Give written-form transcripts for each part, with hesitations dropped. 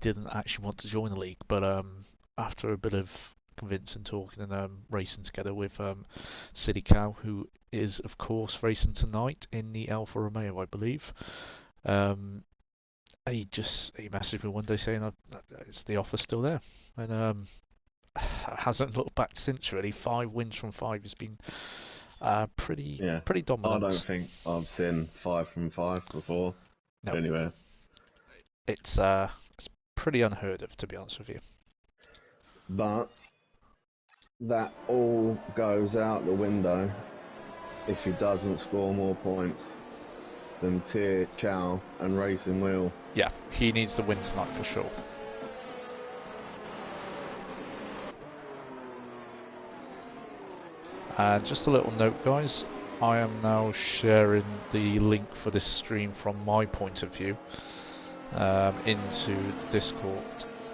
didn't actually want to join the league, but after a bit of convincing, talking, and racing together with City Cow, who is of course racing tonight in the Alfa Romeo, I believe. Um, he messaged me one day saying it's the offer still there, and hasn't looked back since. Really, 5 wins from 5 has been Yeah. pretty I don't dominant. think I've seen 5 from 5 before. No, Anyway, it's pretty unheard of, to be honest with you. but that all goes out the window if he doesn't score more points than Tier, Chow, and Racing Wheel. Yeah, he needs to win tonight for sure. And just a little note, guys, I am now sharing the link for this stream from my point of view into the Discord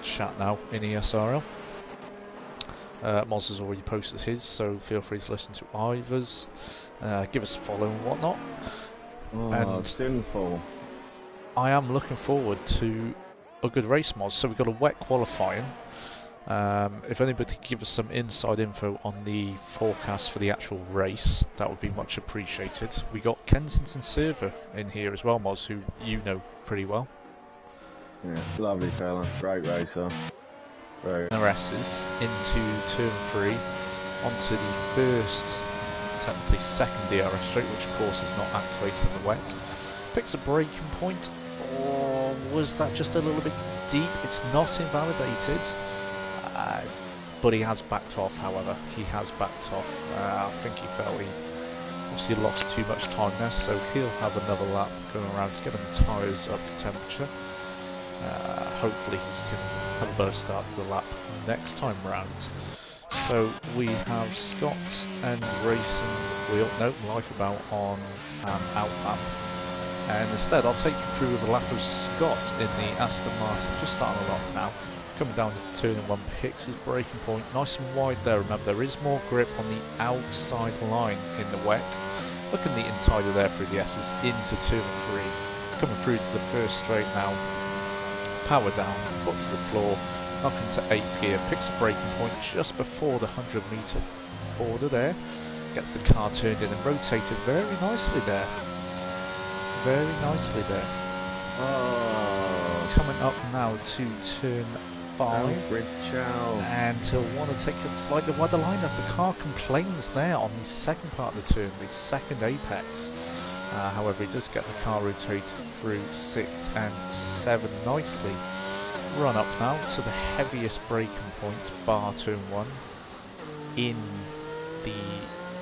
chat now in ESRL. Moz has already posted his, so feel free to listen to Ivor's, give us a follow and whatnot. Oh, and sinful. I am looking forward to a good race, Moz. So we've got a wet qualifying. If anybody could give us some inside info on the forecast for the actual race, that would be much appreciated. We got Kensington Server in here as well, Moz, who you know pretty well. Yeah, lovely fella, great racer. Very. RS's into turn 3, onto the first, technically second DRS straight, which of course is not activated in the wet. Picks a braking point, or was that just a little bit deep? It's not invalidated. But he has backed off, however. He has backed off. I think he felt he obviously lost too much time there, so he'll have another lap going around to get the tyres up to temperature. Hopefully he can have a better start to the lap next time round. So we have Scott and Racing Wheel, no, Lifeabout on outlap. And instead I'll take you through with a lap of Scott in the Aston Martin, just starting a lap now. Coming down to turn 1, picks his braking point, nice and wide there. Remember, there is more grip on the outside line in the wet. Looking neat and tidy there through the S's into turn 3. Coming through to the first straight now. Power down, foot to the floor, up into 8th gear, picks a braking point just before the 100-metre border there. Gets the car turned in and rotated very nicely there. Very nicely there. Oh. Coming up now to turn 5, and he'll want to take it slightly wider line as the car complains there on the second part of the turn, the second apex. However, he does get the car rotated through 6 and 7 nicely. Run up now to the heaviest braking point, bar turn 1,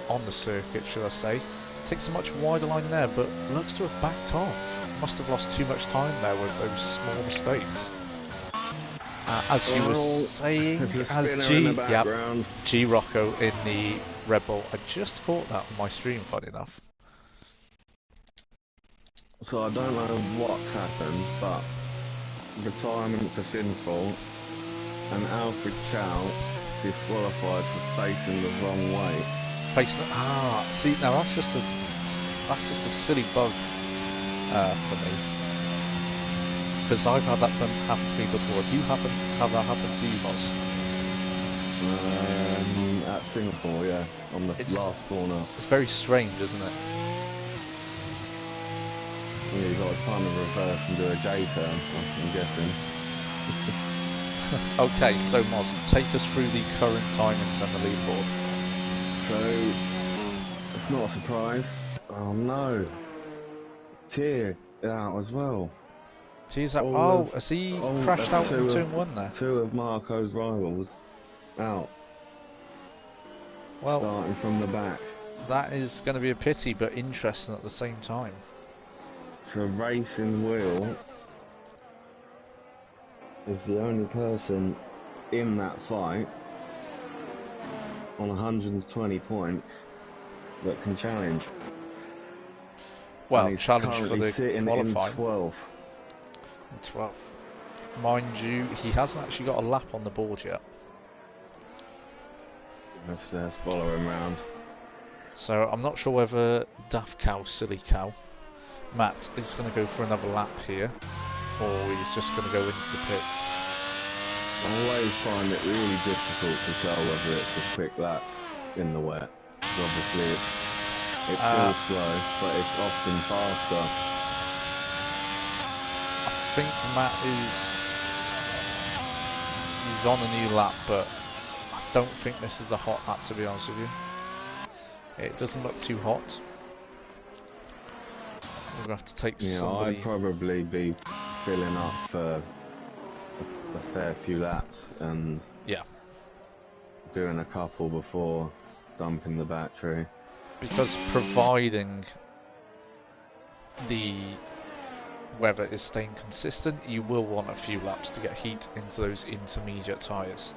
on the circuit, should I say. Takes a much wider line there, but looks to have backed off. Must have lost too much time there with those small mistakes. As you were saying, as G Rocco in the Red Bull. I just caught that on my stream, funny enough. So I don't know what's happened, but retirement for Sinful and Alfred Chow disqualified for facing the wrong way. See, now that's just a silly bug for me. Because I've had that happen to me before. Do you have that happen to you, Boss? At Singapore, yeah, on the last corner. It's very strange, isn't it? Yeah, you got to kind of reverse and do a J-turn, I'm guessing. Okay, so Moz, take us through the current timings and the leaderboard. So, it's not a surprise. Oh no. Tier out as well. Tier's out. Has he crashed out in turn 1 there? 2 of Marco's rivals out. Well, starting from the back. That is going to be a pity, but interesting at the same time. So Racing Wheel is the only person in that fight on 120 points that can challenge. Well, challenge for the qualifying. In 12. In 12. Mind you, he hasn't actually got a lap on the board yet. Let's follow him round. So I'm not sure whether Daft Cow, Silly Cow, Matt is going to go for another lap here, Yeah. or he's just going to go into the pits. I always find it really difficult to tell whether it's a quick lap in the wet. 'Cause obviously it feels slow, but it's often faster. I think Matt he's on a new lap, but I don't think this is a hot lap, to be honest with you. It doesn't look too hot. We're going to have to take somebody... I'd probably be filling up for a fair few laps and doing a couple before dumping the battery. Because providing the weather is staying consistent, you will want a few laps to get heat into those intermediate tyres.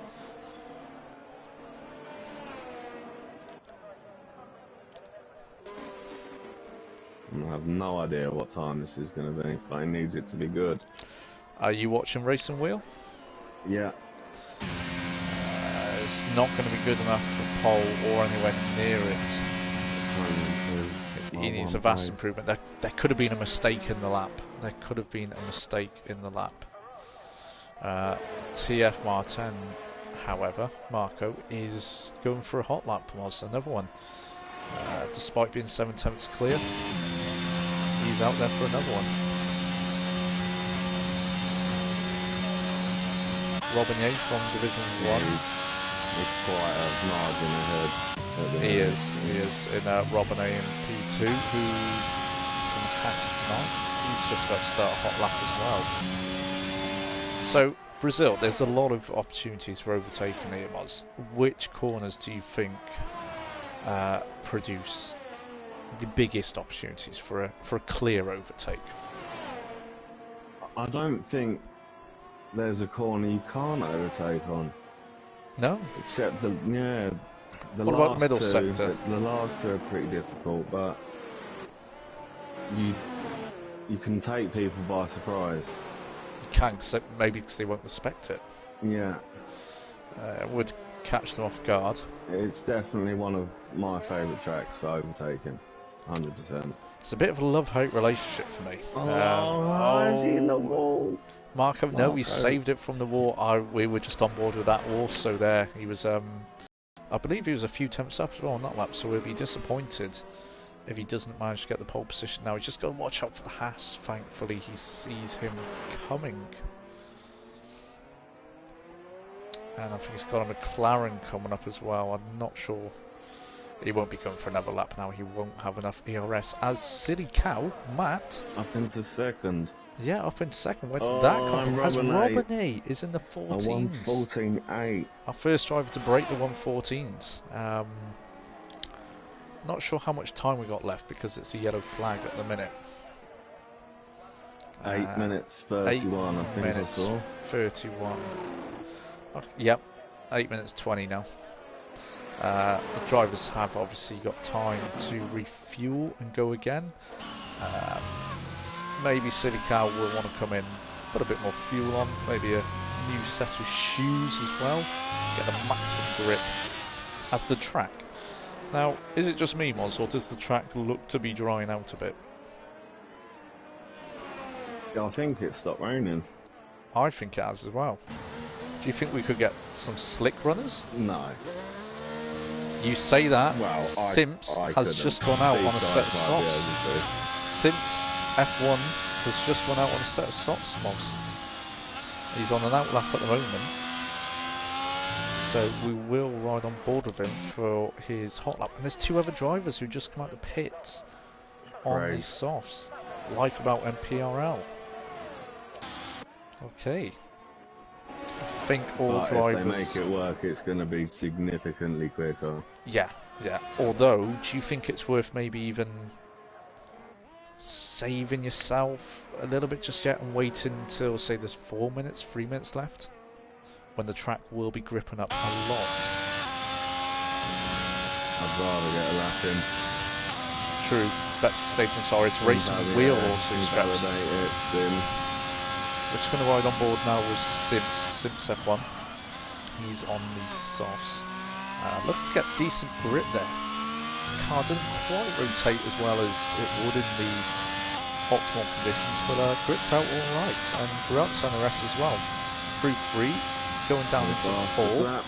I have no idea what time this is going to be, but it needs it to be good. Are you watching Racing Wheel? Yeah. It's not going to be good enough for pole or anywhere near it. He needs a vast improvement. There could have been a mistake in the lap. There could have been a mistake in the lap. TF Martin, however, Marco, is going for a hot lap. Was another one. Despite being 7/10 clear, he's out there for another one. Robin from Division 1. He's quite a margin ahead. He is in Robin in P2, who's in past tonight. He's just about to start a hot lap as well. So, Brazil, there's a lot of opportunities for overtaking here, Moz. Which corners do you think produce the biggest opportunities for a clear overtake? I don't think there's a corner you can't overtake on. No? Except the what about the middle sector? The last two are pretty difficult, but you can take people by surprise. You can, maybe because they won't respect it. Yeah. It would catch them off guard. It's definitely one of my favourite tracks for overtaking, 100%. It's a bit of a love-hate relationship for me. Is he in the wall? Marco, no, he saved it from the wall. We were just on board with that also there. He was, I believe he was a few tenths up as well on that lap, so we'll be disappointed if he doesn't manage to get the pole position now. He's just got to watch out for the Haas. Thankfully, he sees him coming. And I think he's got a McLaren coming up as well. I'm not sure. He won't be going for another lap now. He won't have enough ERS. As silly cow, Matt. Up into second. Yeah, up in second. Where did that come from? As Robin is in the 14s. A 1:14.8. Our first driver to break the 1:14s. Not sure how much time we got left because it's a yellow flag at the minute. 8 minutes 31, I think I saw. 31. Okay, yep, 8 minutes 20 now. The drivers have obviously got time to refuel and go again. Maybe Silly Cow will want to come in, put a bit more fuel on, maybe a new set of shoes as well, get the maximum grip as the track. Now, is it just me, Moz, or does the track look to be drying out a bit? I think it stopped raining. I think it has as well. Do you think we could get some slick runners? No. You say that, well, Simps has just gone out on a set of softs. Simps F1 has just gone out on a set of softs, Moz. He's on an outlap at the moment. So we will ride on board with him for his hot lap. And there's two other drivers who just come out the pits on these softs. Life about MPRL. Okay. I think all drivers... if they make it work, it's going to be significantly quicker. Yeah, yeah. Although, do you think it's worth maybe even saving yourself a little bit just yet and waiting until, say, there's 3 minutes left? When the track will be gripping up a lot. I'd rather get a lap in. True. Better for safety and sorry. It's Racing Wheel also straps. We're just going to ride on board now with Simps F1. He's on the softs. Looking to get decent grip there. The car didn't quite rotate as well as it would in the optimal conditions, but gripped out all right, and throughout center S as well. Through 3, going down into 4,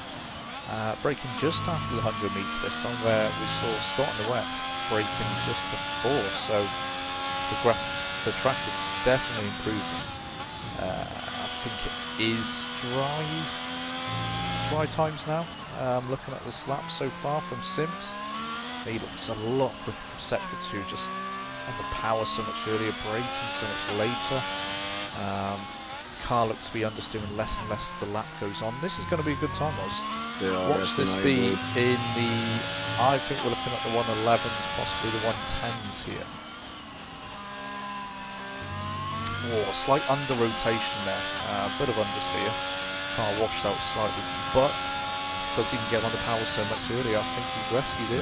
braking just after the 100 metres this time, where we saw Scott in the wet braking just before, so the track is definitely improving. I think it is dry times now. Looking at this lap so far from Sims, he looks a lot quicker from sector 2, just on the power so much earlier, braking so much later. Car looks to be understeering less and less as the lap goes on. This is going to be a good time, Oz. Watch this be in the, I think we're looking at the 111s, possibly the 110s here. Oh, a slight under rotation there, a bit of understeer. Car washed out slightly, but because he can get on the power so much earlier, I think he's rescued it.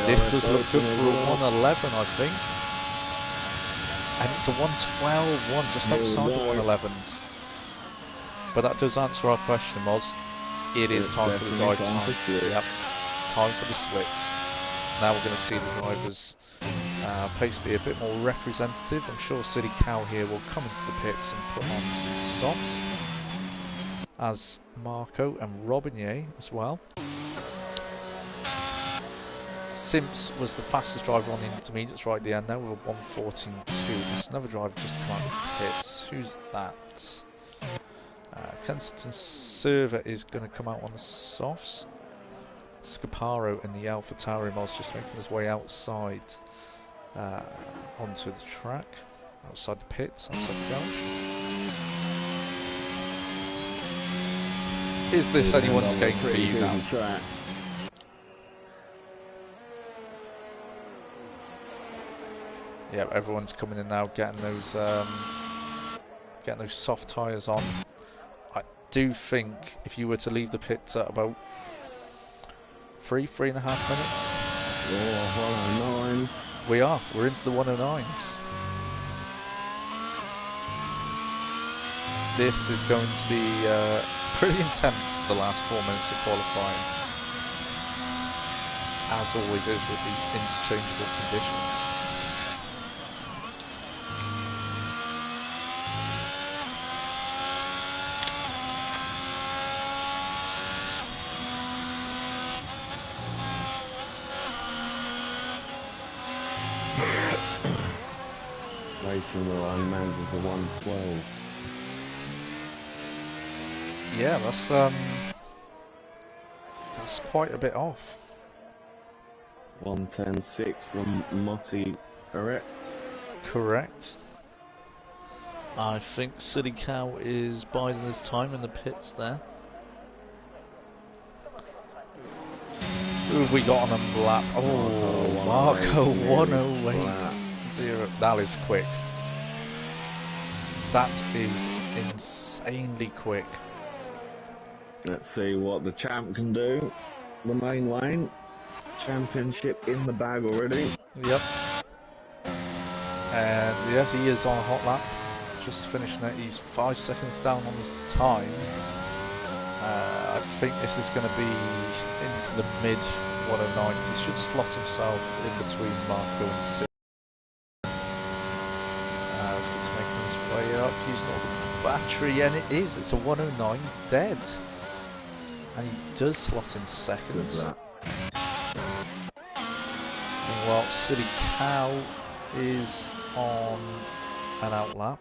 This does look good for a 111, I think. And it's a 112-1, just outside the 111s. But that does answer our question, Moz. It is time for the drive time. Yep, time for the splits. Now we're going to see the drivers' pace be a bit more representative. I'm sure Silly Cow here will come into the pits and put on some softs, as Marco and Robinier as well. Simps was the fastest driver on the intermediates right at the end now with a 1:14.2. There's another driver just come out of the pits. Who's that? Kensington Server is going to come out on the softs. Scaparo in the Alpha Tauri was just making his way outside onto the track, outside the pits, outside the garage. Is this anyone's game for you now? Track. Yeah, everyone's coming in now, getting those soft tyres on. I do think if you were to leave the pits at about 3.5 minutes. Oh, 109. We're into the 109s. This is going to be pretty intense, the last 4 minutes of qualifying. As always is with the interchangeable conditions. Racing the line manages a 112. Yeah, that's quite a bit off. 110.6 from Motti, correct? Correct. I think Silly Cow is biding his time in the pits there. Who have we got on a lap? Oh, Marco 108.0. That is quick. That is insanely quick. Let's see what the champ can do. The main lane. Championship in the bag already. Yep. And yeah, he is on a hot lap. Just finishing it. He's 5 seconds down on his time. I think this is going to be into the mid 109s. He should slot himself in between Marco and Sid. So it's making his way up, using all the battery, and it is. It's a 109 dead. And he does slot in second. While Silly Cow is on an outlap.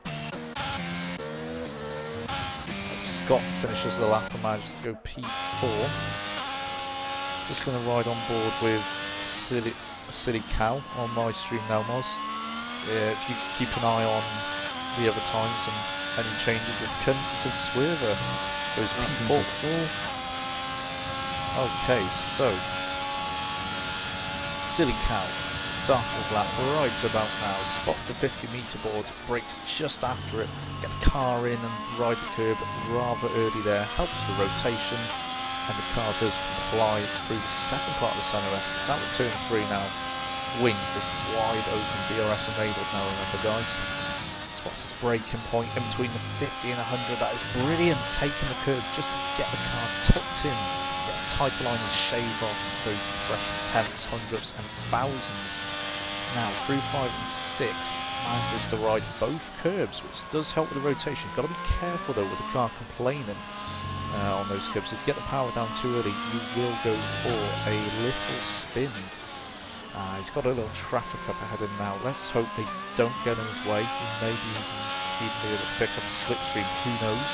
Scott finishes the lap and manages to go P4. Just going to ride on board with Silly Cow on my stream now, Moz. If you keep an eye on the other times and any changes, as Kensington Swerver goes P4. Okay, so Silly Cow starts his lap right about now, spots the 50-metre board, brakes just after it, get the car in and ride the curb rather early there, helps the rotation, and the car does comply through the second part of the centre S. It's out of turn 3 now. Wing is wide open, DRS enabled now, remember guys. Spots his braking point in between the 50 and 100, that is brilliant, taking the curb just to get the car tucked in. Tighter line and shave off those precious tenths, hundredths and thousands. Now through 5 and 6, manages to ride both curbs, which does help with the rotation. Got to be careful though with the car complaining on those curbs. If you get the power down too early, you will go for a little spin. He's got a little traffic up ahead of him now. Let's hope they don't get in his way. He may be able to pick up a slipstream, who knows.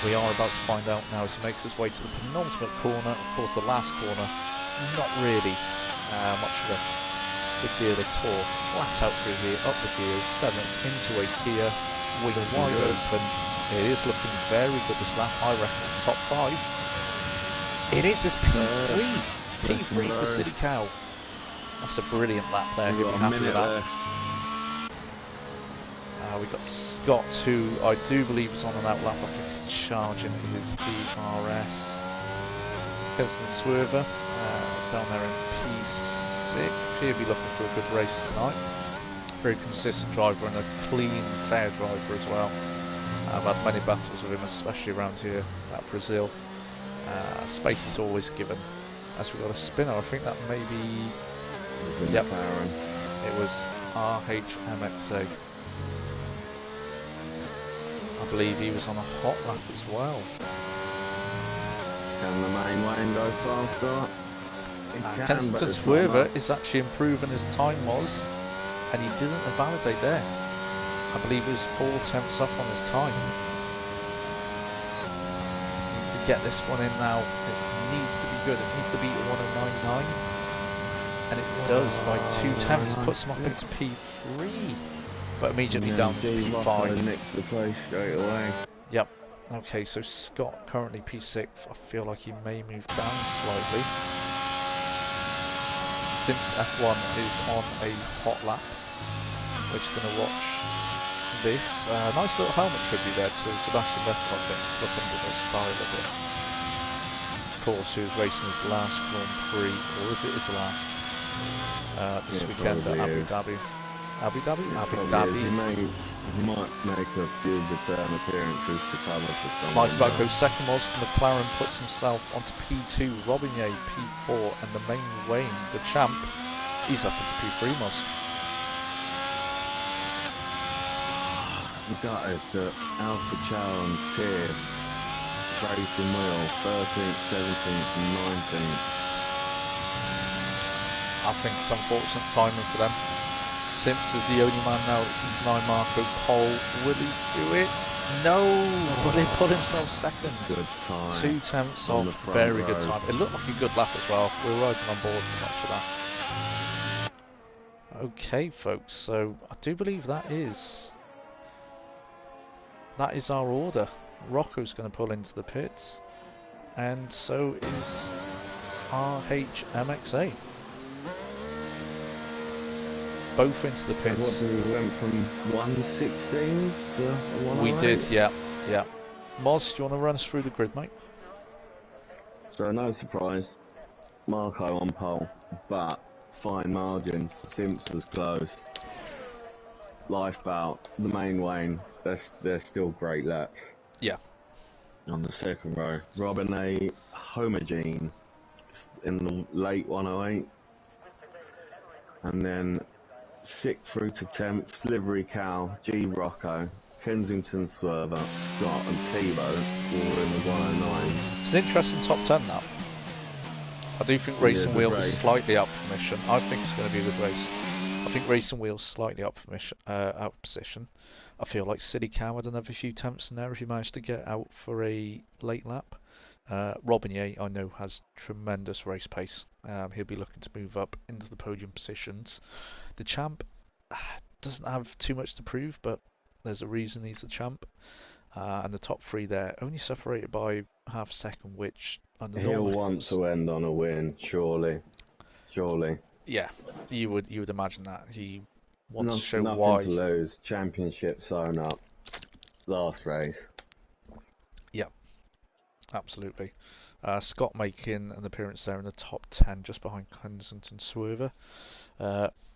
We are about to find out now as he makes his way to the penultimate corner. Of course, the last corner, not really much of a big deal at all. Flat out through here, up the gears, 7th into 8th gear, wing wide open. It is looking very good this lap. I reckon it's top 5. It is this P3. P3 for City Cow. That's a brilliant lap there. He'll be happy with that. We've got Scott, who I do believe is on an outlap. I think he's charging his ERS. Keston Swerver down there in P6. He'll be looking for a good race tonight. Very consistent driver and a clean, fair driver as well. I've had many battles with him, especially around here at Brazil. Space is always given. As we've got a spinner, I think that may be... Yep, it was RHMXA. I believe he was on a hot lap as well. Can the main lane go faster? Kensington Swerver is actually improving his time was, and he didn't validate there. I believe he was 4 tenths up on his time. Needs to get this one in now. It needs to be good. It needs to beat 1099. And it does by 2 tenths, puts him up into P3. But immediately down to P5. Nicks the place straight away. Yep. Okay, so Scott currently P6. I feel like he may move down slightly. Simps F1 is on a hot lap. We're just going to watch this. Nice little helmet tribute there to Sebastian Vettel, I think, looking at the style of it. Of course, he was racing his last Grand Prix, or is it his last? This weekend at Abu Dhabi. Abu Dhabi? Abu Dhabi. He might make a few return appearances to cover for some. Mike Bacco's second was McLaren puts himself onto P2, Robinette P4, and the main Wayne, the champ, he's up into P3 most. We got it that Alpha Chow and Tier racing wheel 13th, 17th and 19th. I think it's unfortunate timing for them. Simps is the only man now that can deny Marco pole. Will he do it? No! Will he put himself second? Good time. 2 tenths off. Very good time. It looked like a good lap as well. We were riding on board for much of that. Okay, folks. So I do believe that is our order. Rocco's going to pull into the pits, and so is RHMXA. Both into the pits. What, we went from 116 to 108? We did, yeah. Moz, do you want to run us through the grid, mate? So no surprise, Marco on pole, but fine margins. Simps was close. Lifeboat, the main Wayne, they're still great laps. Yeah. On the second row, Robinette Homogene in the late 108, and then 6th through to 10th, Livery Cow, G Rocco, Kensington Swerver, Scott and Tebow all in the 109. It's an interesting top 10 now. I do think Racing Wheel is slightly up for mission. I think it's going to be a good race. I think Racing Wheel's slightly up for mission, out of position. I feel like City Cow had another few attempts in there if he managed to get out for a late lap. Robinette, I know, has tremendous race pace. He'll be looking to move up into the podium positions. The champ doesn't have too much to prove, but there's a reason he's the champ. And the top 3 there, only separated by half a second, which under he'll want to end on a win, surely. Yeah, you would imagine that he wants to show nothing why. Nothing to lose. Championship sewn up. Last race. Yeah, absolutely. Scott making an appearance there in the top 10, just behind Kensington Swerver.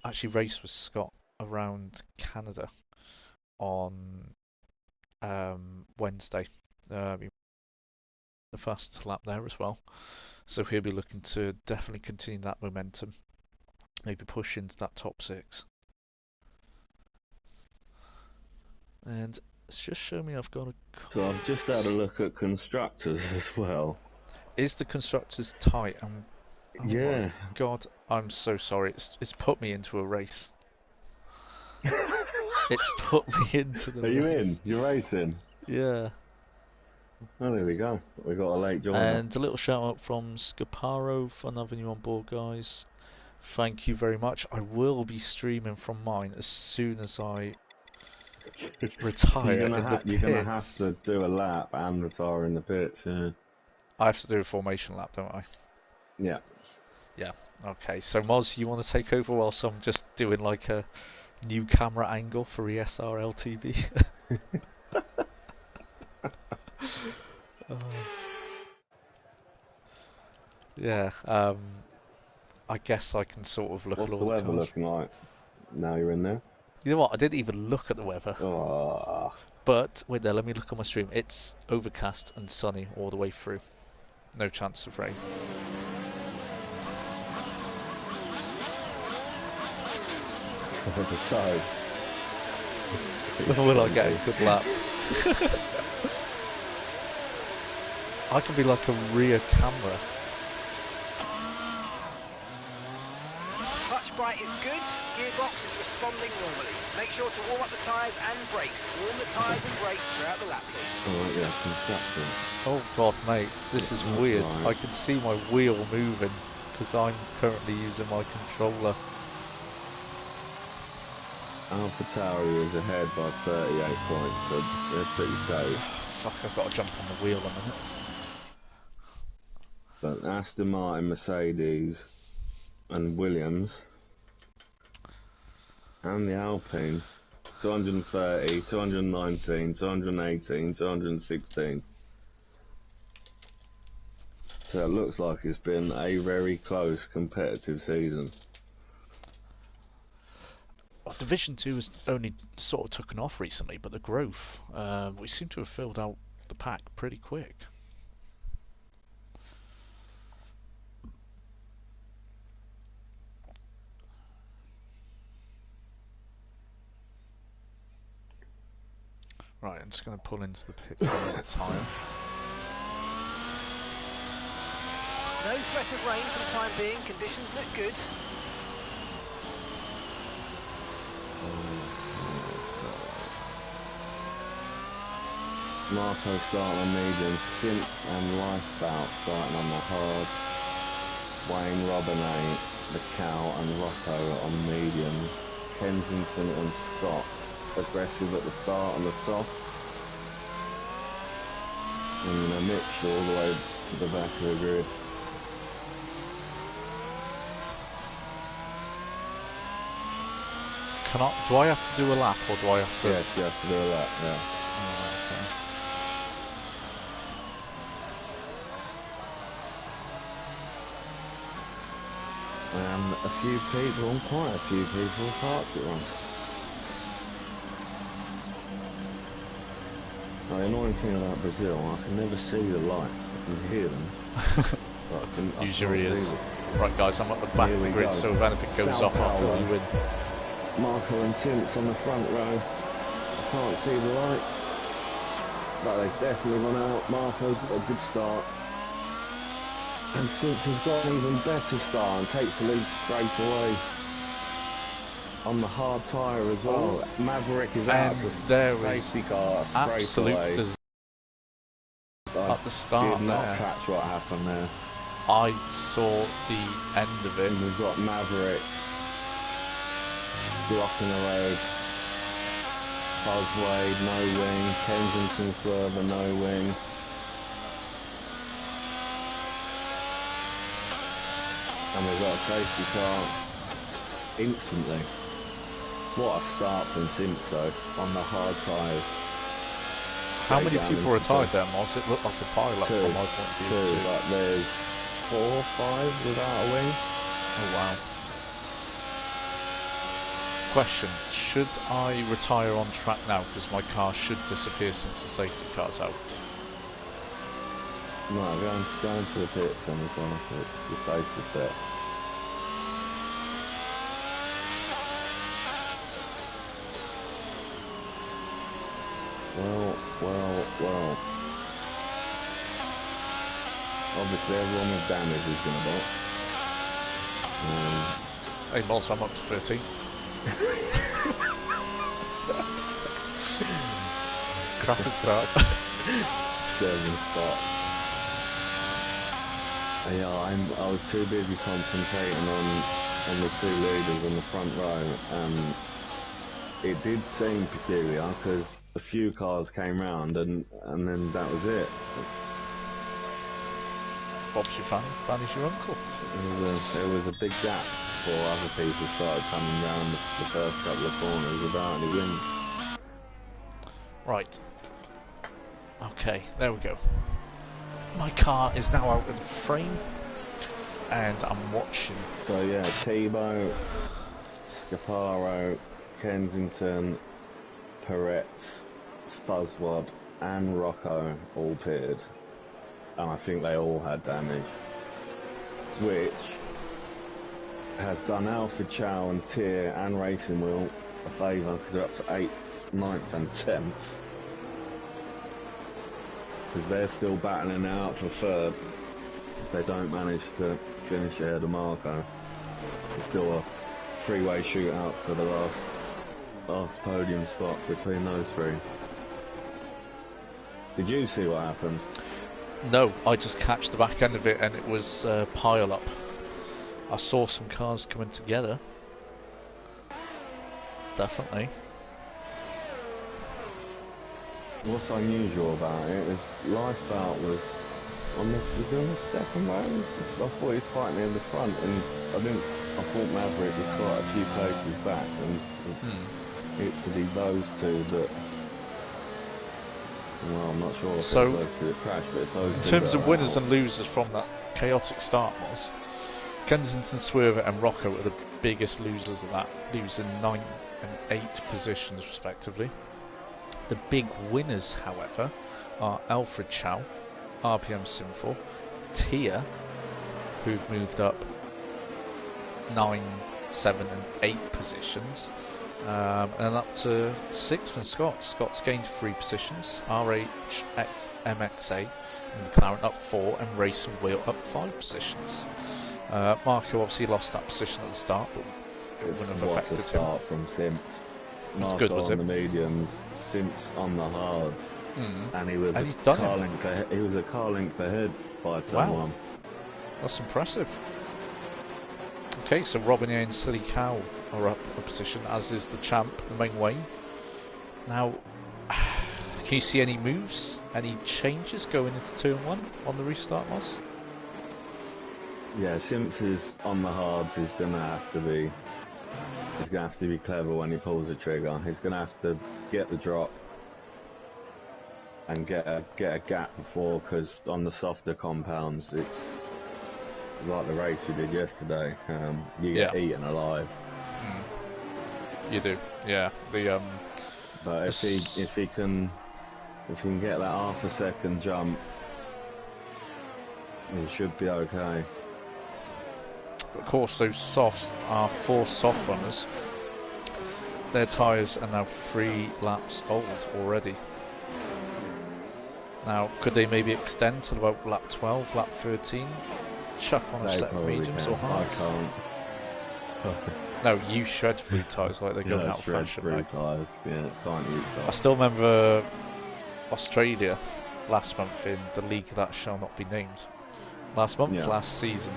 Actually raced with Scott around Canada on Wednesday. The fastest lap there as well. So he'll be looking to definitely continue that momentum. Maybe push into that top 6. And it's just show me I've got a So I've just had a look at constructors as well. Is the constructors tight? And oh Yeah. my god, I'm so sorry. It's put me into a race. It's put me into the Are you race. in? You're racing? Yeah. Oh, there we go. We got a late joiner. And a little shout out from Scaparo. Fun having you on board, guys. Thank you very much. I will be streaming from mine as soon as I retire you're in the pits. You're gonna have to do a lap and retire in the pits. Yeah. I have to do a formation lap, don't I? Yeah. Yeah. Okay. So Moz, you want to take over whilst I'm just doing like a new camera angle for ESRL TV? Yeah. I guess I can sort of look What's at all the weather cars. looking like now you're in there? You know what? I didn't even look at the weather. Oh. But wait there, let me look on my stream. It's overcast and sunny all the way through. No chance of rain. So. Will I get a good lap? I can be like a rear camera. Clutch bite is good, gearbox is responding normally. Make sure to warm up the tyres and brakes. Warm the tyres and brakes throughout the lap, please. Alright, yeah, construction. Oh god, mate, this is weird. Right. I can see my wheel moving because I'm currently using my controller. Alpha Tauri is ahead by 38 points, so they're pretty safe. Fuck, I've got to jump on the wheel a minute. But Aston Martin, Mercedes, and Williams, and the Alpine, 230, 219, 218, 216. So it looks like it's been a very close competitive season. Well, Division 2 has only sort of taken off recently, but the growth, we seem to have filled out the pack pretty quick. Right, I'm just going to pull into the pits one at a time. No threat of rain for the time being, conditions look good. Marco starting on medium, Simps and Lifebout starting on the hard. Wayne, Robinette, the Cow and Rocco on mediums. Kensington and Scott aggressive at the start on the softs. And Mitchell all the way to the back of the grid. Do I have to do a lap or do I have to? Yes, you have to do a lap, yeah. Oh, okay. And a few people, quite a few people, parked it wrong. The annoying thing about Brazil, I can never see the lights. I can hear them. But I can't Use your see ears. them. Right guys, I'm at the back Here of the we grid, go. so if anything goes Sao off, I'll fill Paulo. you in. Marco and Simps on the front row. I can't see the lights. But they've definitely run out. Marco's got a good start. And Simps has got an even better start and takes the lead straight away. On the hard tyre as well. Maverick is out. And It's a there safety was car straight absolute away. disaster I at the start did not there. catch what happened there. I saw the end of it. And we've got Maverick blocking the road. Buzzwade, no wing. Kensington Swerver, no wing. And we've got a safety car instantly. What a start from Simps though, on the hard tyres. How Straight many down people were into tied the- there, Moss? It looked like a pileup Two. from my point of view. Two, like there's 4 or 5 without a wing. Oh wow. Question, should I retire on track now because my car should disappear since the safety car's out? No, go into the pits on this one, it's the safest bet. Well. Obviously, everyone with damage is going to box. Hey, Moz, I'm up to 13. Cracking start. 7 spots. Yeah, I was too busy concentrating on the 2 leaders in the front row, and it did seem peculiar because a few cars came round, and then that was it. Bob's your fan, Fanny's your uncle. There was a big gap before other people started coming round the first couple of corners without any wins. Right. Okay, there we go. My car is now out of the frame, and I'm watching. So yeah, Tebow, Scaparo, Kensington, Peretz, Fuzzwad, and Rocco all pitted, and I think they all had damage, which has done Alfred Chow and Tier and Racing Wheel a favour because they're up to 8th, 9th and 10th. Because they're still battling it out for 3rd. If they don't manage to finish ahead of Marco, it's still a 3-way shootout for the last podium spot between those 3. Did you see what happened? No, I just catch the back end of it, and it was pile up. I saw some cars coming together. Definitely. What's unusual about it is Lifeboat was on the 2nd row. I thought he was fighting in the front, and I thought Maverick was quite a few places back, and it to be those 2 that. Well, I'm not sure if So, it's those 2 that crashed, but it's those 2 in terms that of are winners out. and losers from that chaotic start, was Kensington, Swerver, and Rocco are the biggest losers of that, losing 9th and 8th positions respectively. The big winners, however, are Alfred Chow, RPM Sinful, Tia, who've moved up 9, 7 and 8 positions, and up to 6th and Scott. Scott's gained 3 positions, MXA and McLaren up 4, and Race and Wheel up 5 positions. Marco obviously lost that position at the start, but it wouldn't have affected him. Start from Simps. It's good, was on it? the mediums, Simps on the hards, and he was he's done he was a car length ahead by turn 1. That's impressive. Okay, so Robinier and Silly Cow are up a position, as is the champ, the main Wayne. Now, can you see any moves, any changes going into turn 1 on the restart, Moss? Yeah, Simps is on the hards. He's gonna have to be clever when he pulls the trigger. He's gonna have to get the drop and get a gap before, because on the softer compounds, it's like the race he did yesterday. You get eaten alive. You do, yeah. But if he can get that half a second jump, he should be okay. Of course, those softs are 4 soft runners. Their tyres are now 3 laps old already. Now, could they maybe extend to about lap 12, lap 13? Chuck on a set of mediums or hards? I can't. No, you shred through tyres like they're going out of fashion. Right? Tyres. Yeah, can't use I that. still remember Australia last month in the league that shall not be named. Last month, last season.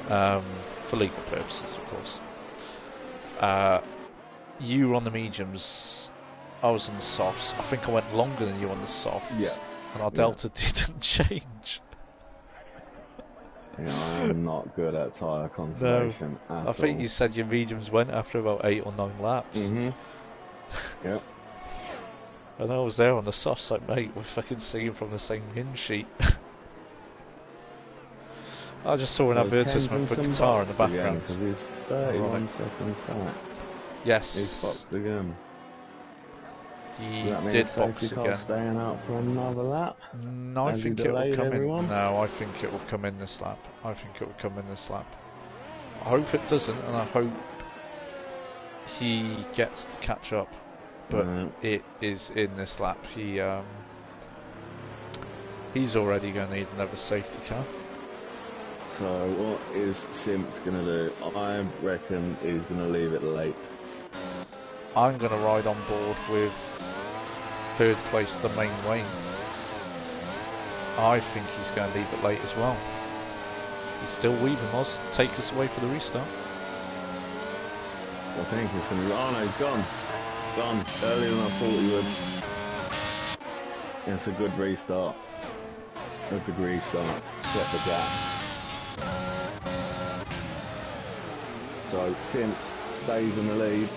For legal purposes, of course. You were on the mediums, I was on the softs. I think I went longer than you on the softs, and our delta didn't change. Yeah, I'm not good at tyre conservation at I think all. you said your mediums went after about 8 or 9 laps. Yep. And I was there on the softs like, mate, we're fucking singing from the same hymn sheet. I just saw an advertisement for guitar in the background. Because he's 31 seconds back. Yes. He's boxed again. He Does that mean did the box safety car again. staying out for another lap? No, I Has think he it will delayed come everyone? in. No, I think it will come in this lap. I hope it doesn't, and I hope he gets to catch up but it is in this lap. He's already going to need another safety car. So what is Simps going to do? I reckon he's going to leave it late. I'm going to ride on board with third place, the main Wayne. I think he's going to leave it late as well. He's still weaving us. Take us away for the restart. I think he's going to... Oh no, he's gone. Gone. Earlier than I thought he would. It's a good restart. A good restart. Split the gap. So Simps stays in the lead.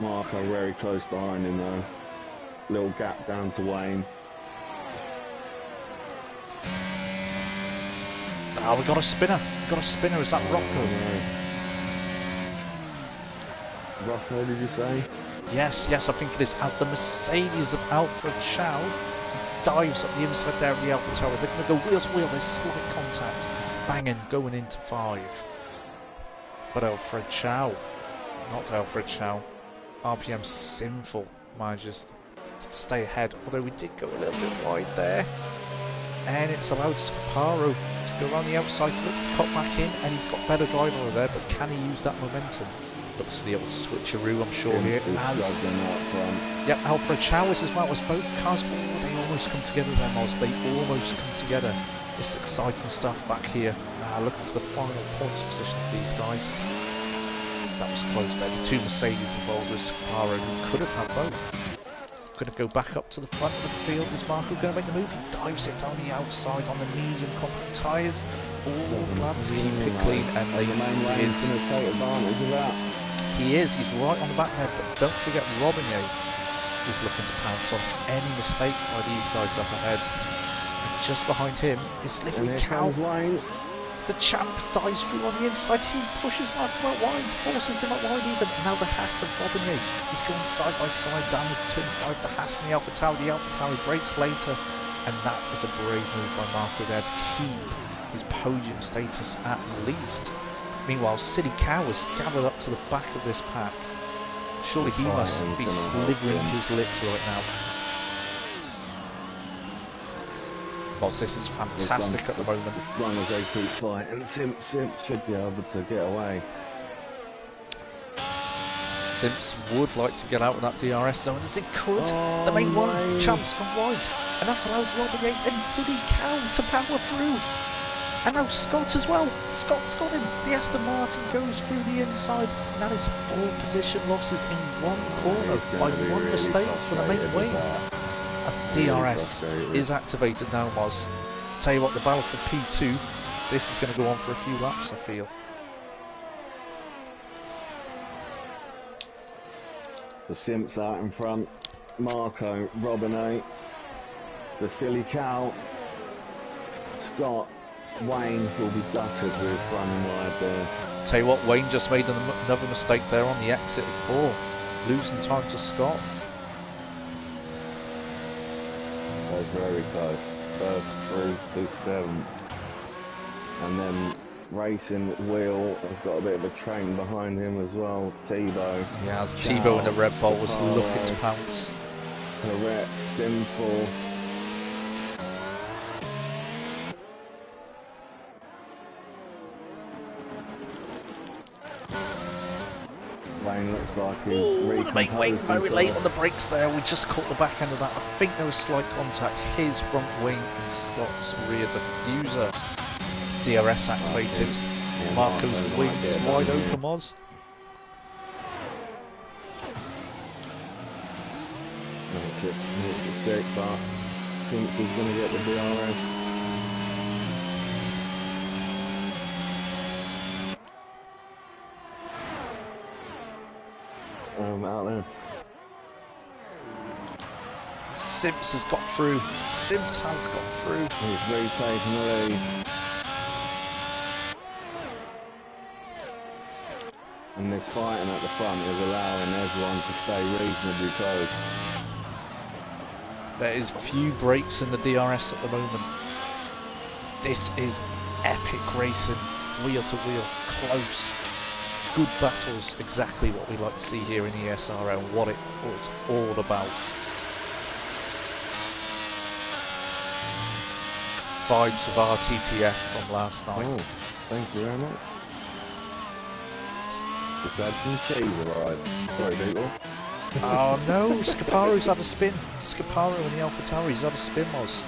Marco very close behind him though. Little gap down to Wayne. Oh, we got a spinner. Got a spinner. Is that Rocco? Rocco, did you say? Yes, I think it is. As the Mercedes of Alfred Chow dives up the inside there of the Alpha Tower. They're going to go wheel to wheel. There's slight contact. Banging, going into 5. But Alfred Chow, not Alfred Chow, RPM Sinful manages to stay ahead. Although we did go a little bit wide there. And it's allowed Sparrow to go around the outside, looks to cut back in, and he's got better drive over there, but can he use that momentum? Looks for the old switcheroo, I'm sure, here. Yep, Alfred Showers as well as both cars. Oh, they almost come together there, Moz. They almost come together. This is exciting stuff back here. Looking for the final points positions, these guys. That was close there. The two Mercedes involved with Sparrow, who could have had both. Going to go back up to the front of the field. Is Marco going to make the move? He dives it down the outside on the medium compact tyres. All glad to keep it clean, and they the main Wayne's going to take advantage of that. He is. He's right on the back there, but don't forget Robinho is looking to pounce on any mistake by these guys up ahead. And just behind him is Liffey Cow. The chap dives through on the inside. He pushes Marco out wide, forces him out wide even. Now the Haas of Robinho. He's going side by side down the turn 5. The Haas and the Alpha Tower. The Alpha Tower breaks later, and that is a brave move by Marco there to keep his podium status at least. Meanwhile, City Cow has gathered up to the back of this pack. Surely he must be slivering his lips right now. Boss, this is fantastic at the moment. As long as they keep fighting, Simps should be able to get away. Simps would like to get out of that DRS zone as it could. The main one, Champ's gone wide. And that's allowed Robin and City Cow to power through. And now Scott as well. Scott's got him. The Aston Martin goes through the inside. And that is 4 position losses in one corner by one mistake for the main wing. As DRS is activated now, Moz. Tell you what, the battle for P2, this is going to go on for a few laps, I feel. The Simps out in front. Marco, Robinho, the Silly Cow, Scott. Wayne will be gutted with running wide there. Tell you what, Wayne just made another mistake there on the exit of 4, losing time to Scott. That was very close. First through to 7th. And then racing Wheel has got a bit of a train behind him as well. Tebow. Yeah, as Tebow in the Red Bull was looking to pounce. Correct, Simple. Wayne looks like he's the main wing very late on the brakes there. We just caught the back end of that. I think there was slight contact. His front wing and Scott's rear diffuser. DRS activated. Marco's wing is wide open, Moz. That's it. It's a stick, but thinks he's going to get the DRS. Out there. Simps has got through. Simps has got through. He's retaking the lead. And this fighting at the front is allowing everyone to stay reasonably close. There is few breaks in the DRS at the moment. This is epic racing. Wheel to wheel. Close. good battles, exactly what we like to see here in ESRL, what it was all about. Vibes of RTTF from last night. Oh, thank you very much. Just had some cheese arrived. Sorry, people. Oh no, Scaparo's had a spin. Scaparo in the Alpha Tower, he's had a spin, Moz.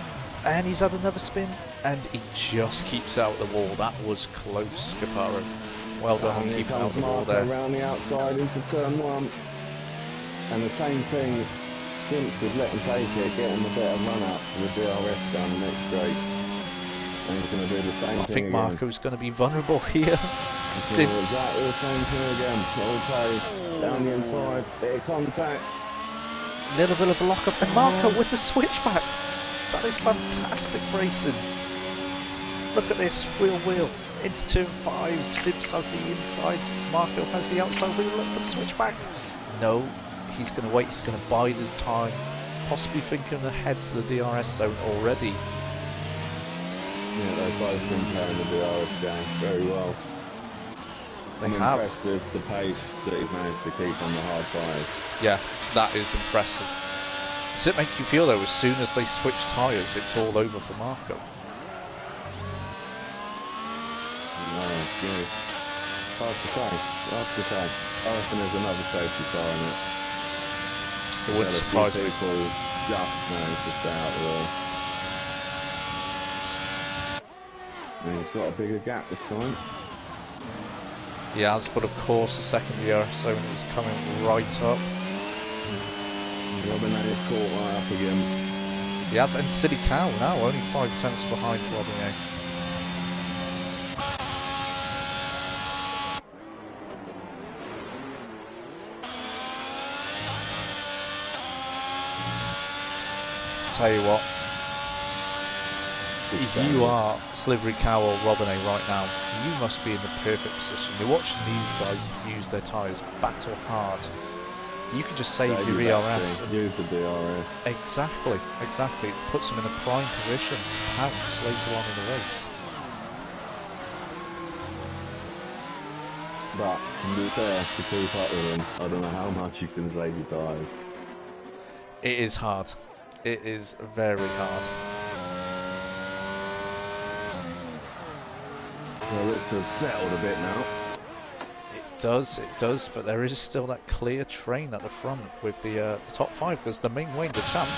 And he's had another spin, and he just keeps out the wall. That was close, Scaparo. Well done on keeping out the wall there. Around the outside into turn 1. And the same thing, Simps would let him take it, get him a bit of run up for the DRS down the next straight. And he's going to do the same thing I think again. Marco's going to be vulnerable here. Simps. Exactly the same thing again. Okay, down the inside, bit of contact. Little bit of a lock-up, and Marco with the switchback. That is fantastic racing. Look at this, wheel, into turn 5, Simps has the inside, Marco has the outside wheel, look for the switchback. No, he's going to wait, he's going to bide his time, possibly thinking ahead to the DRS zone already. Yeah, they've both been carrying the DRS down very well. They I'm have. impressed with the pace that he's managed to keep on the hard tyres. Yeah, that is impressive. Does it make you feel though, as soon as they switch tyres, it's all over for Marco? Oh, good. Hard to say. I reckon there's another safety car in it. It wouldn't surprise me. People just managed to stay out of there. And he's got a bigger gap this time. He has, but of course the second DRS zone is coming right up. Robin is caught right up again. He has, and Silly Cow now, only 5 tenths behind Robin A. Tell you what, if you are Slivery Cow or Robin A right now, you must be in the perfect position. You're watching these guys use their tyres, battle hard. You can just save your ERS. And use the DRS. Exactly. It puts them in a prime position to pounce later on in the race. But to be fair, to keep up with them, I don't know how much you can save your tyres. It is hard. It is very hard. So it looks to have settled a bit now. It does, but there is still that clear train at the front with the top 5, because the main Wayne, the champ,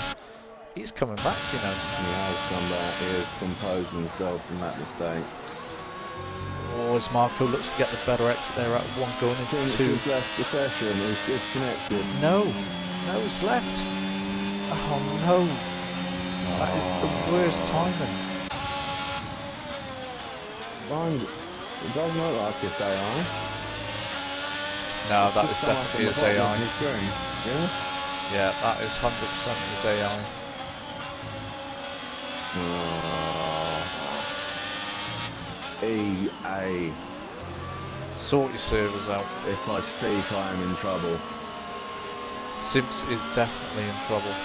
he's coming back, you know. He has come back, he has composed himself from that mistake. Oh, as Marco looks to get the better exit there out of 1 going into 2. He's left the session, he's disconnected. No, he's left. Oh no, that is the worst timing. It doesn't look like it's AI. No, that is definitely his AI. Yeah? Yeah, that is 100% his AI. EA. Sort your servers out. If I speak, I am in trouble. Simps is definitely in trouble.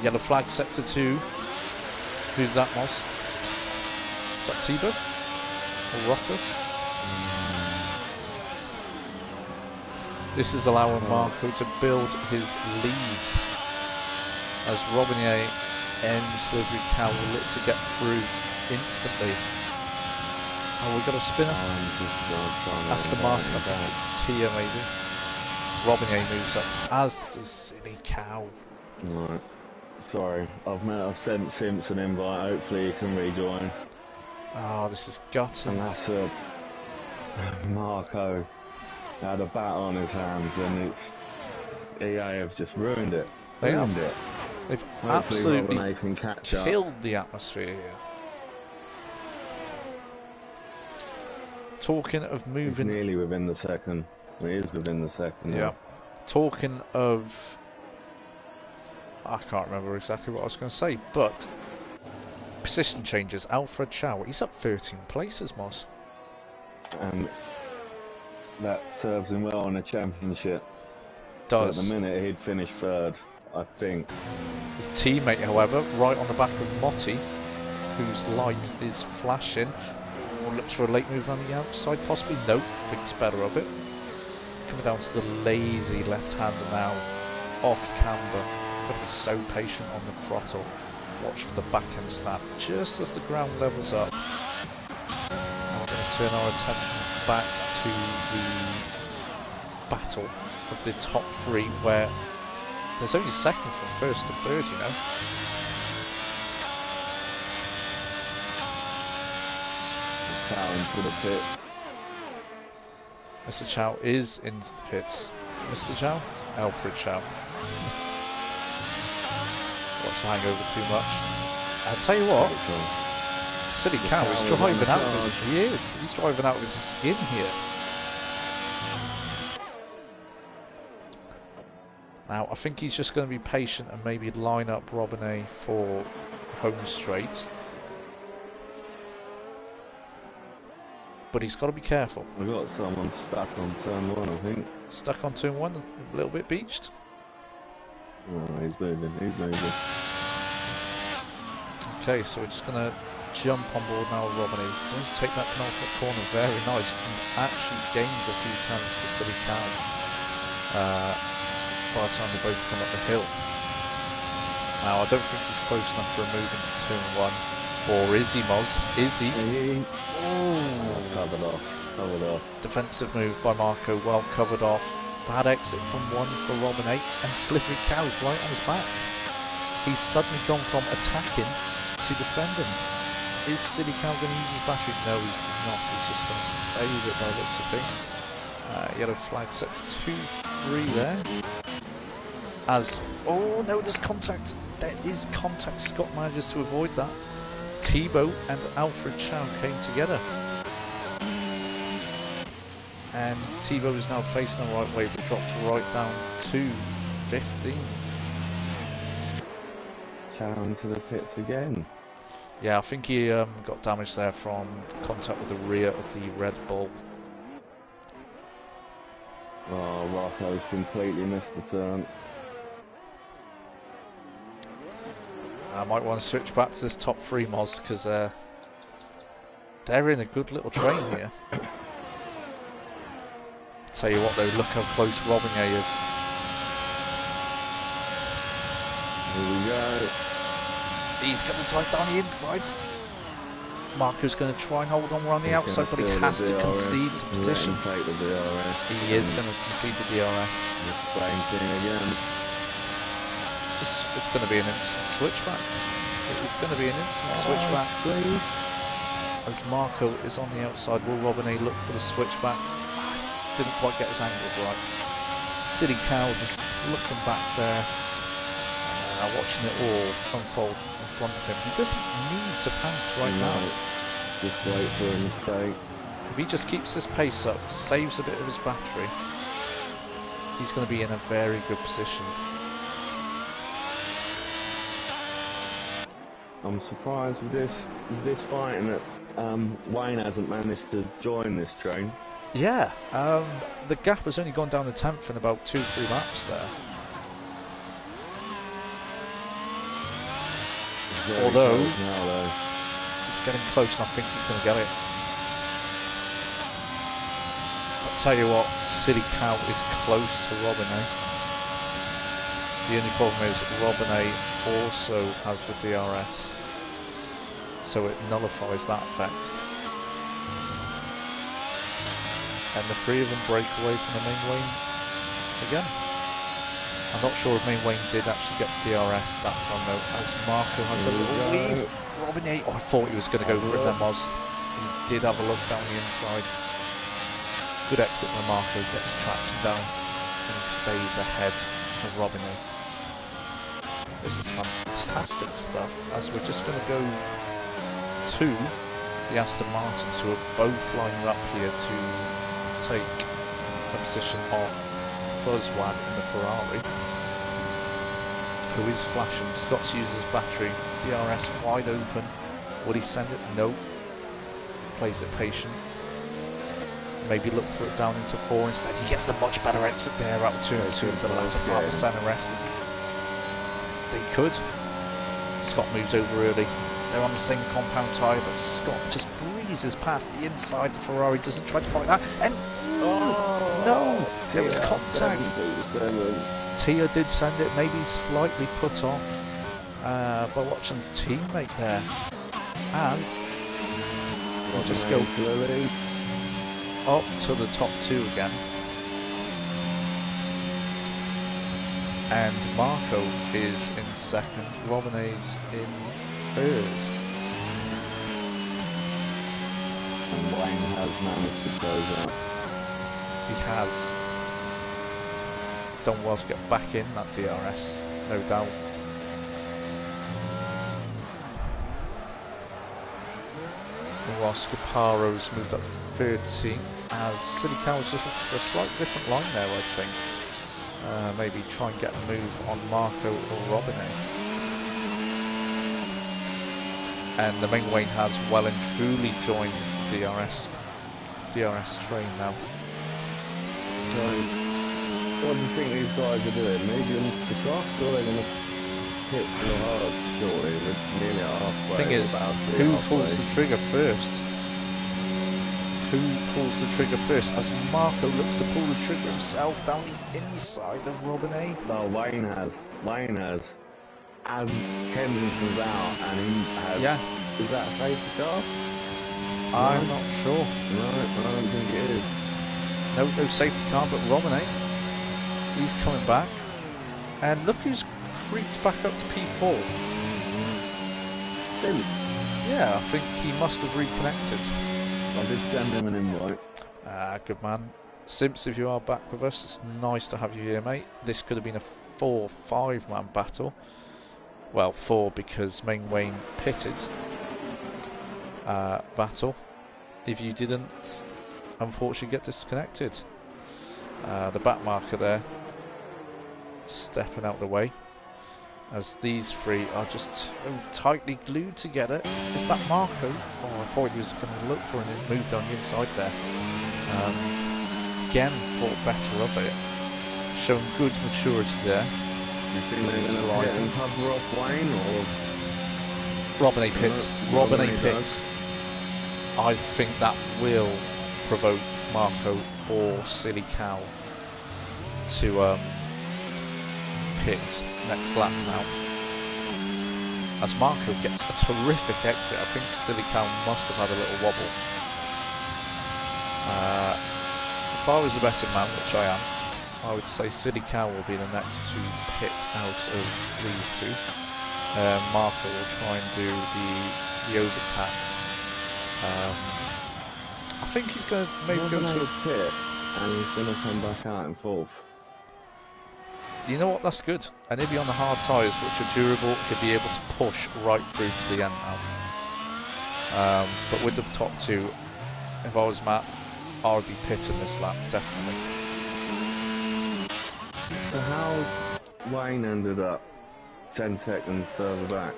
Yellow flag sector 2. Who's that, Moz? Is that Tibo? Or Rocco? This is allowing Marco to build his lead as Robinier and Slivery Cow will look to get through instantly. Oh, we got a spinner. Aston Martin, I think it's Tia maybe. Robinier moves up, as does Silly Cow. Right. Sorry, I've sent Simps an invite, hopefully he can rejoin. Oh, this is gutting. And that's Marco had a bat on his hands, and it's EA have just ruined it. They have. Ruined it. They've Hopefully absolutely Robin can catch up. killed the atmosphere here. Talking of He's moving... nearly within the second. He is within the second. Yeah. Talking of... I can't remember exactly what I was going to say, but... Position changes. Alfred Chow, he's up 13 places, Moss. And that serves him well in the championship. Does. So at the minute he'd finish third, I think. His teammate, however, right on the back of Motti. whose light is flashing. Or looks for a late move on the outside, possibly. Nope, thinks better of it. Coming down to the lazy left-hander now, off camber. Got to be so patient on the throttle. Watch for the backhand snap just as the ground levels up. And we're going to turn our attention back to the battle of the top three, where there's only second from first to third, you know. Chow into the pits. Mr. Chow is in the pits. Mr. Chow? Alfred Chow. Watch the hangover too much. I'll tell you what, silly cow is driving out of his... He is. He's driving out of his skin here. Now, I think he's just going to be patient and maybe line up Robinay for home straight. But he's got to be careful. We've got someone stuck on turn one, I think. Stuck on turn one, a little bit beached. Oh, he's moving, he's moving. Okay, so we're just going to jump on board now with Robinay. Does take that penultimate corner very nice and actually gains a few tenths to Silly Cow by the time they both come up the hill. Now, I don't think he's close enough for a move into turn one. Or is he, Moz? Is he? Oh, covered off, covered off. Defensive move by Marco, well covered off. Bad exit from one for Robinay, and Slippery Cow's right on his back. He's suddenly gone from attacking to defending. Is Silly Cow going to use his battery? No, he's not. He's just going to save it by the looks of things. Yellow flag sets 2-3 there. As, oh no, there's contact. There is contact. Scott manages to avoid that. Thibaut and Alfred Chow came together. And Thibaut is now facing the right way, but dropped right down to 15. Chow into the pits again. Yeah, I think he got damage there from contact with the rear of the Red Bull. Oh, Rocco's completely missed the turn. I might want to switch back to this top three, Moz, because they're in a good little train here. Tell you what though, look how close Robinay is. Here we go. He's going to tie down the inside. Marco's going to try and hold on around the outside, but he has to concede the position. Take the DRS. He is going to concede the DRS. The same thing again. It's going to be an instant switchback. It is going to be an instant switchback. Squeeze. As Marco is on the outside, will Robinay look for the switchback? Didn't quite get his angles right. Silly Cow just looking back there, watching it all unfold in front of him. He doesn't need to panic right now. Just wait for a mistake. If he just keeps his pace up, saves a bit of his battery, he's going to be in a very good position. I'm surprised with this fighting that Wayne hasn't managed to join this train. Yeah, the gap has only gone down to 10th in about 2-3 laps there. Although it's getting close, and I think he's going to get it. I'll tell you what, Silly Cow is close to Robinay. The only problem is Robinay also has the DRS, so it nullifies that effect. And the three of them break away from the main lane again. I'm not sure if main Wayne did actually get the DRS that time though, as Marco has a little leave. Robinay, oh, I thought he was going to go for it then, Moz. He did have a look down the inside. Good exit by Marco, gets traction down, and he stays ahead of Robinay. This is fantastic stuff, as we're just going to go to the Aston Martins, who are both lining up here to take a position on Buzzwag in the Ferrari, who is flashing. Scott's used his battery, DRS wide open. Will he send it? No. Plays it patient. Maybe look for it down into 4 instead. He gets the much better exit there out to the latter part of Center S. They could. Scott moves over early. They're on the same compound tyre, but Scott just breezes past the inside. The Ferrari doesn't try to fight that, and no, there was contact. Tia did send it, maybe slightly put off by watching his teammate there, as we'll just go up to the top two again. And Marco is in second, Robinet's in third. And Wayne has managed to close out. He has. He's done well to get back in that DRS, no doubt. While Scaparo's moved up to 13, as Silly Cow was just looking for a slightly different line there, I think. Maybe try and get a move on Marco or Robinet. And the main Wayne has well and truly joined the DRS train now. So, what do you think these guys are doing? Mediums to soft, or are they going to hit real hard shortly? We're nearly halfway. Thing is, who pulls the trigger first? Who pulls the trigger first? As Marco looks to pull the trigger himself down the inside of Robinet. No, Wayne has. Wayne has. As Kensington's out, and he has. Yeah. Is that a safety car? I'm not sure. No, I don't think it is. No safety car, but Robinet. He's coming back. And look who's creeped back up to P4. Didn't. Yeah, I think he must have reconnected. I did send him an invite. Good man. Simps, if you are back with us, it's nice to have you here, mate. This could have been a 4-5 man battle. Well, 4 because main Wayne pitted. Battle. If you didn't, unfortunately, get disconnected. The back marker there, stepping out the way. As these three are just so tightly glued together. Is that Marco? Oh, I thought he was going to look for it and it moved on the inside there. Again, thought better of it. Showing good maturity there. Do you think they're going to hit and cover off Wayne, or? Robinet pits. Robinet pits. I think that will provoke Marco or Silly Cow to pit next lap now. As Marco gets a terrific exit, I think Silly Cow must have had a little wobble. If I was a betting man, which I am, I would say Silly Cow will be the next to pit out of these two. Marco will try and do the overcut. I think he's going to maybe go to a pit, and he's going to come back out in fourth. You know what, that's good. And he'll be on the hard tyres, which are durable, he'll be able to push right through to the end now. But with the top two, if I was Matt, I would be pitting this lap, definitely. So how Wayne ended up 10 seconds further back?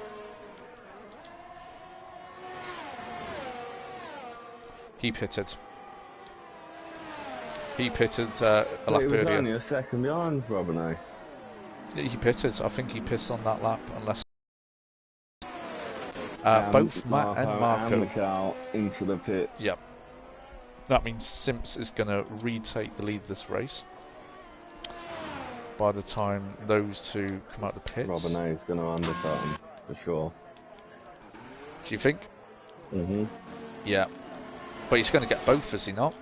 He pitted. He pitted a lap earlier. He was only a second behind Robinet. He pitted. I think he pissed on that lap, unless both Matt and Marco and Mikhail into the pit. Yep. That means Simps is going to retake the lead of this race. By the time those two come out the pits, Robinet is going to undercut him for sure. Do you think? Mhm. Yeah. But he's going to get both, is he not?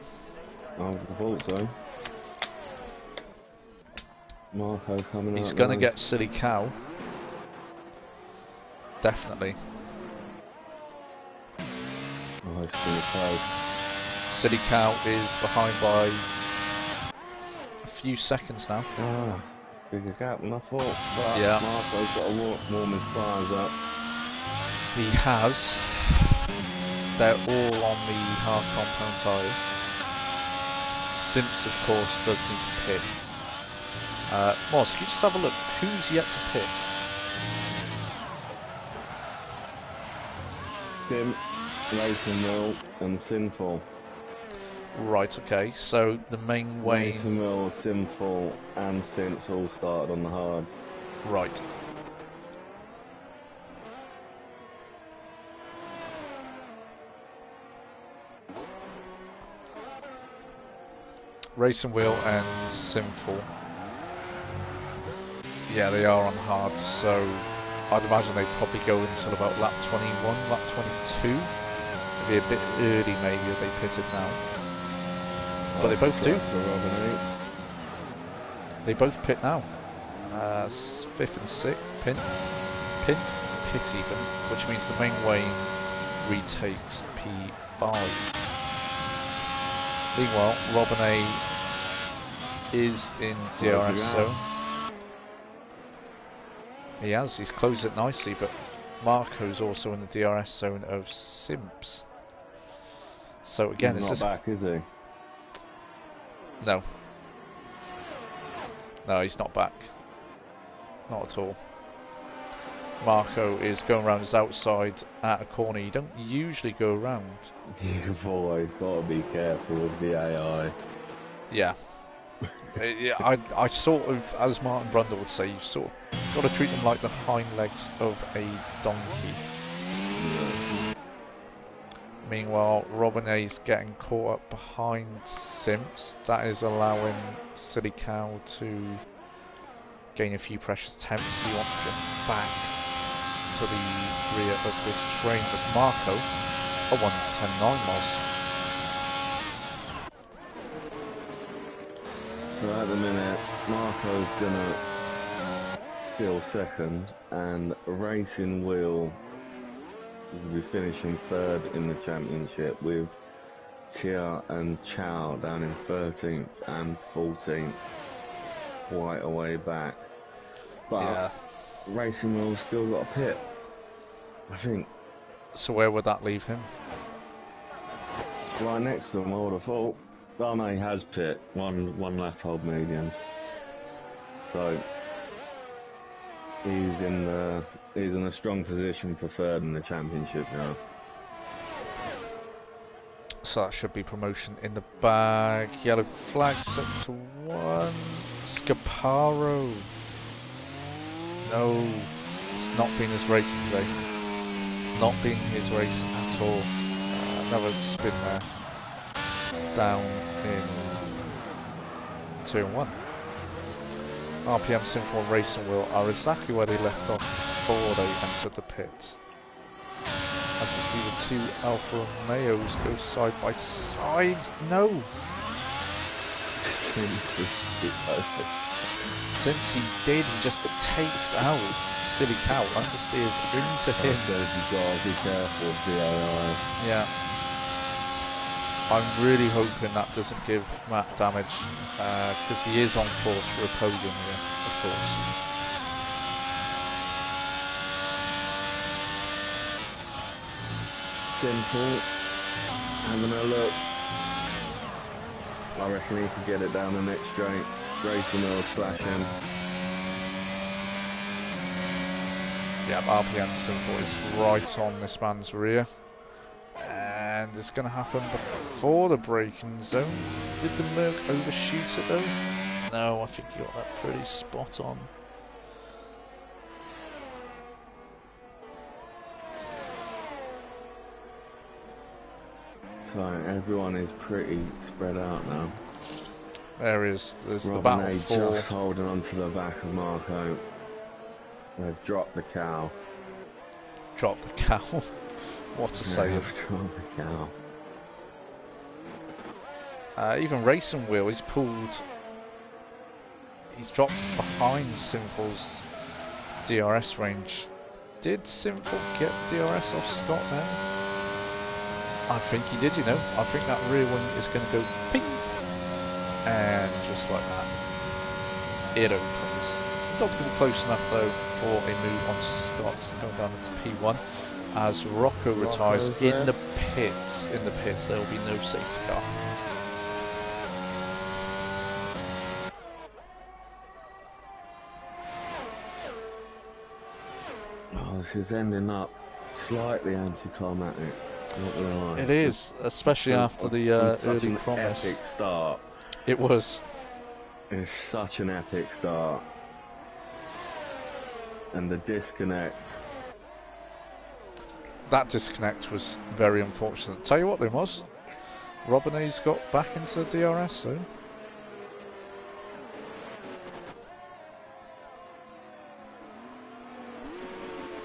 I would have thought so. Marco coming out. He's going to get Silly Cow. Definitely. Oh, he's going to close. Silly Cow is behind by a few seconds now. Ah, bigger gap than I thought. But yeah. Marco's got to warm his tyres up. He has. They're all on the hard compound tyre. Simps, of course, does need to pit. Moss, can you just have a look? Who's yet to pit? Simps, Racing Will, and Sinful. Right, okay. So the main Wayne. Racing Will, Sinful, and Simps all started on the hards. Right. Racing Wheel and Sinful. Yeah, they are on hard, so I'd imagine they'd probably go until about lap 21, lap 22. Maybe a bit early, maybe, if they pitted now. But they both do. They both pit now. 5th and 6th, pit even, which means the main Wayne retakes P5. Meanwhile, Robin A is in DRS zone. He's closed it nicely, but Marco's also in the DRS zone of Simps. So again, he's not back, is he? No. No, he's not back. Not at all. Marco is going around his outside at a corner you don't usually go around. You've always got to be careful with the AI. Yeah. Yeah, I sort of, as Martin Brundle would say, you've sort of got to treat them like the hind legs of a donkey. Meanwhile, Robin A's getting caught up behind Simps. That is allowing Silly Cow to gain a few precious temps. He wants to get back to the rear of this train as Marco, a 1:10.9 miles. So at the minute, Marco's gonna steal second, and Racing Wheel will be finishing third in the championship with Tia and Chow down in 13th and 14th, quite a way back. But Yeah. Racing Wheel's still got a pit, I think. So where would that leave him? Right next to him, I would have thought. Oh no, he has pit. One left hold mediums. So he's in a strong position for third in the championship now. So that should be promotion in the bag. Yellow flag set to 1. Scaparo. No, it's not been his race today. Not been his race at all. Another spin there. Down in 2 and 1. RPM Simple and Racing Wheel are exactly where they left off before they entered the pits. As we see the two Alfa Romeos go side by side. No! Since he did, he just takes out Silly Cow, understeers into him. You've got to be careful with the AI. Yeah. I'm really hoping that doesn't give Matt damage, because he is on course for a podium here, of course. Simple. Having a look. I reckon he could get it down the next straight. Racing Wheel splashing. Yeah, RPM Simple is right on this man's rear. And it's going to happen before the braking zone. Did the Merc overshoot it though? No, I think he got that pretty spot on. So everyone is pretty spread out now. There's the Robin battle A for... just holding onto the back of Marco. They've dropped the cow. Drop the cow. What a save. They've dropped the cow. Even Racing Wheel, he's dropped behind Sinful's DRS range. Did Sinful get DRS off Scott then? I think he did, you know. I think that rear wing is going to go ping! And just like that, it opens. Not going to be close enough though for a move on Scott, going down into P1. As Rocco retires in the pits, there will be no safety car. Oh, this is ending up slightly anticlimactic. Not gonna lie. It is, especially after the early promise. Epic start. It was. It's such an epic start. And the disconnect. That disconnect was very unfortunate. Tell you what, there was. Robin A's got back into the DRS zone.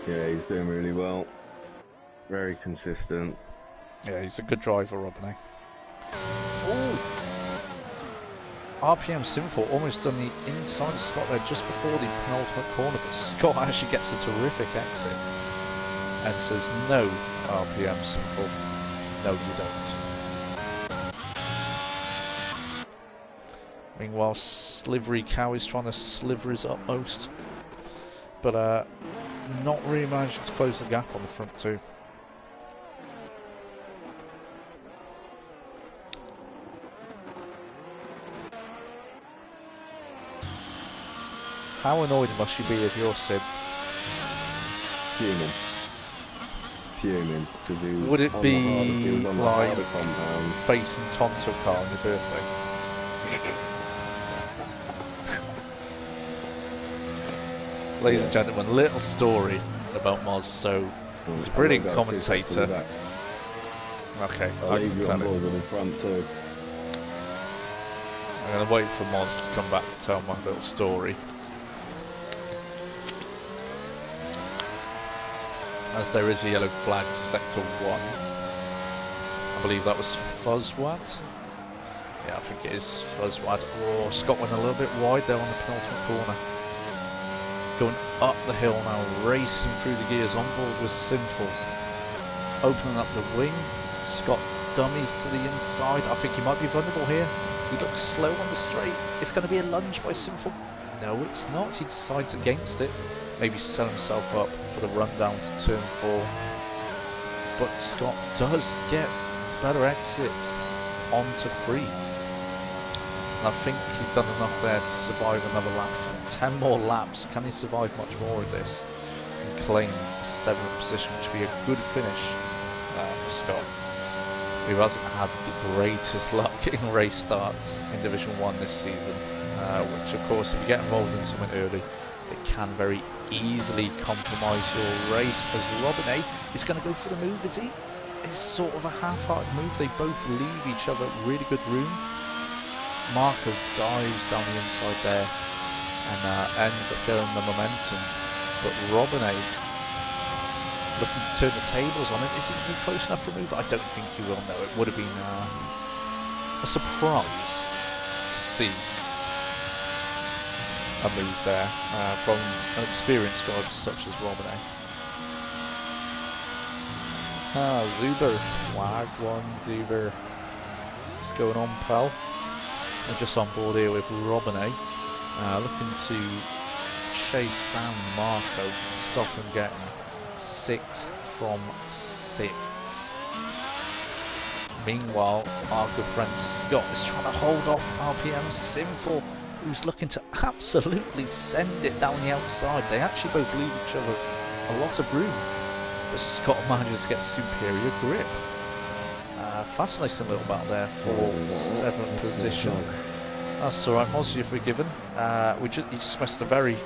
Yeah, he's doing really well. Very consistent. Yeah, he's a good driver, Robin. Ooh! RPM Sinful almost done the inside of Scott there just before the penultimate corner, but Scott actually gets a terrific exit and says, no, RPM Sinful, no you don't. Meanwhile, Slivery Cow is trying to sliver his utmost, but not really managing to close the gap on the front two. How annoyed must you be if you're Sibs? Fuming. Would it be like compound. facing Tonto car on your birthday? Ladies and gentlemen, little story about Moz. So he's a brilliant commentator. Okay, I'll leave you on board with the front too. I'm going to wait for Moz to come back to tell my little story. As there is a yellow flag, sector 1. I believe that was Fuzzwad. Yeah, I think it is Fuzzwad. Oh, Scott went a little bit wide there on the penultimate corner. Going up the hill now, racing through the gears, on board with Sinful. Opening up the wing. Scott dummies to the inside. I think he might be vulnerable here. He looks slow on the straight. It's going to be a lunge by Sinful. No, it's not. He decides against it. Maybe set himself up for the run down to turn 4. But Scott does get better exits onto 3. And I think he's done enough there to survive another lap. 10 more laps. Can he survive much more of this and claim 7th position, which would be a good finish for Scott, who hasn't had the greatest luck in race starts in Division 1 this season, which of course if you get involved in something early, it can very easily compromise your race. As Robin A is going to go for the move, is he? It's sort of a half-hearted move. They both leave each other really good room. Marco dives down the inside there and ends up getting the momentum. But Robin A looking to turn the tables on it. Is he going to be close enough for a move? I don't think he will. No, it would have been a surprise to see a move there from an experienced guy such as Robin A. Zuber, Wag 1 Zuber. What's going on, pal? We're just on board here with Robin A. Looking to chase down Marco, stop him getting 6 from 6. Meanwhile, our good friend Scott is trying to hold off RPM Sinful, who's looking to absolutely send it down the outside. They actually both leave each other a lot of room, but Scott manages to get superior grip. Fascinating little battle there for 7th position. That's alright, Moz, you're forgiven. You just missed a very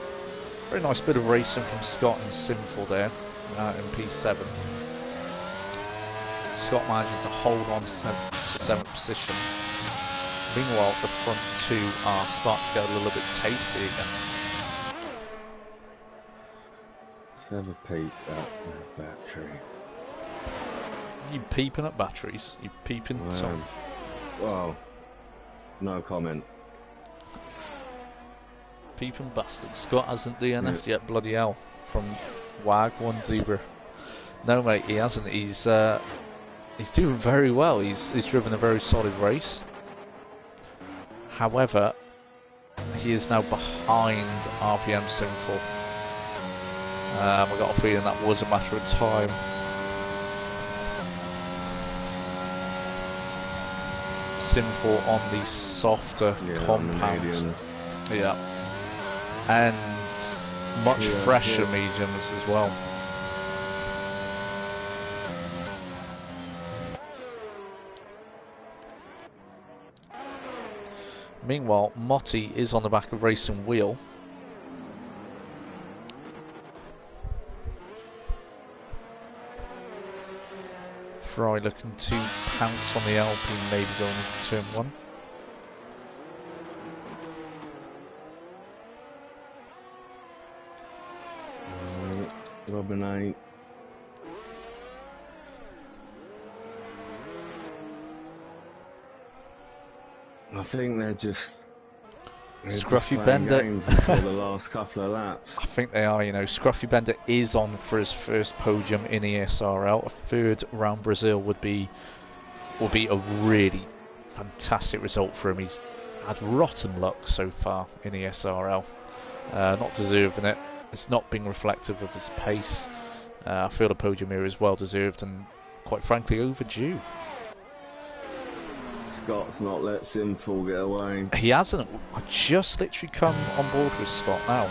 nice bit of racing from Scott and Sinful there in P7. Scott managing to hold on to 7th position. Meanwhile, the front two are starting to get a little bit tasty again. Let's have a peep at that battery. You peeping at batteries? You peeping some? Well, no comment. Peeping bastard. Scott hasn't DNF'd yet, bloody hell. From Wag 1 Zebra. No mate, he hasn't. He's doing very well. He's driven a very solid race. However, he is now behind RPM Sinful. I got a feeling that was a matter of time. Sinful on the softer compound. Yeah. And much fresher mediums as well. Meanwhile, Motti is on the back of Racing Wheel. Fry looking to pounce on the Alpine, maybe going into turn 1. Robin 8. I think they're just Scruffy playing Bender. games until the last couple of laps. I think they are, you know. Scruffy Bender is on for his first podium in ESRL. A third round Brazil would be a really fantastic result for him. He's had rotten luck so far in ESRL. Not deserving it. It's not been reflective of his pace. I feel the podium here is well deserved and quite frankly overdue. Scott's not let Sinful get away. He hasn't. I just literally come on board with Scott now.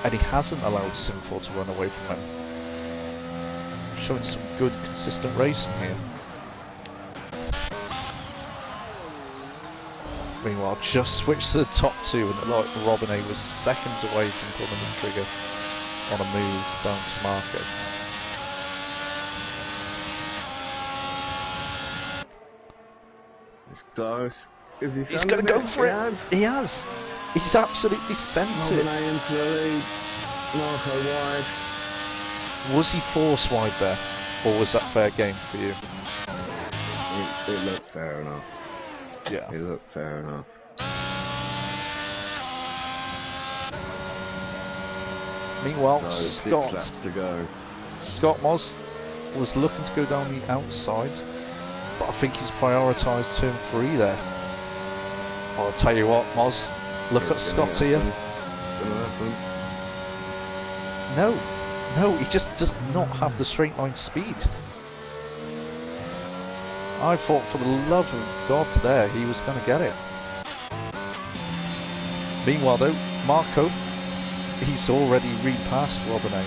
And he hasn't allowed Sinful to run away from him. Showing some good, consistent racing here. Meanwhile, just switched to the top two, and it looked like Robinette was seconds away from pulling the trigger on a move down to Marco. It's close. Is he He's going to go for it. He has. He's absolutely sent it. Robinette into the lead. Marco wide. Was he force wide there, or was that fair game for you? It looked fair enough. Yeah. It looked fair enough. Meanwhile, So 6 laps to go. Scott was looking to go down the outside, but I think he's prioritised turn 3 there. I'll tell you what, Moz, look at Scott here. No, he just does not have the straight line speed. I thought for the love of God there, he was going to get it. Meanwhile though, Marco, he's already repassed Robinette.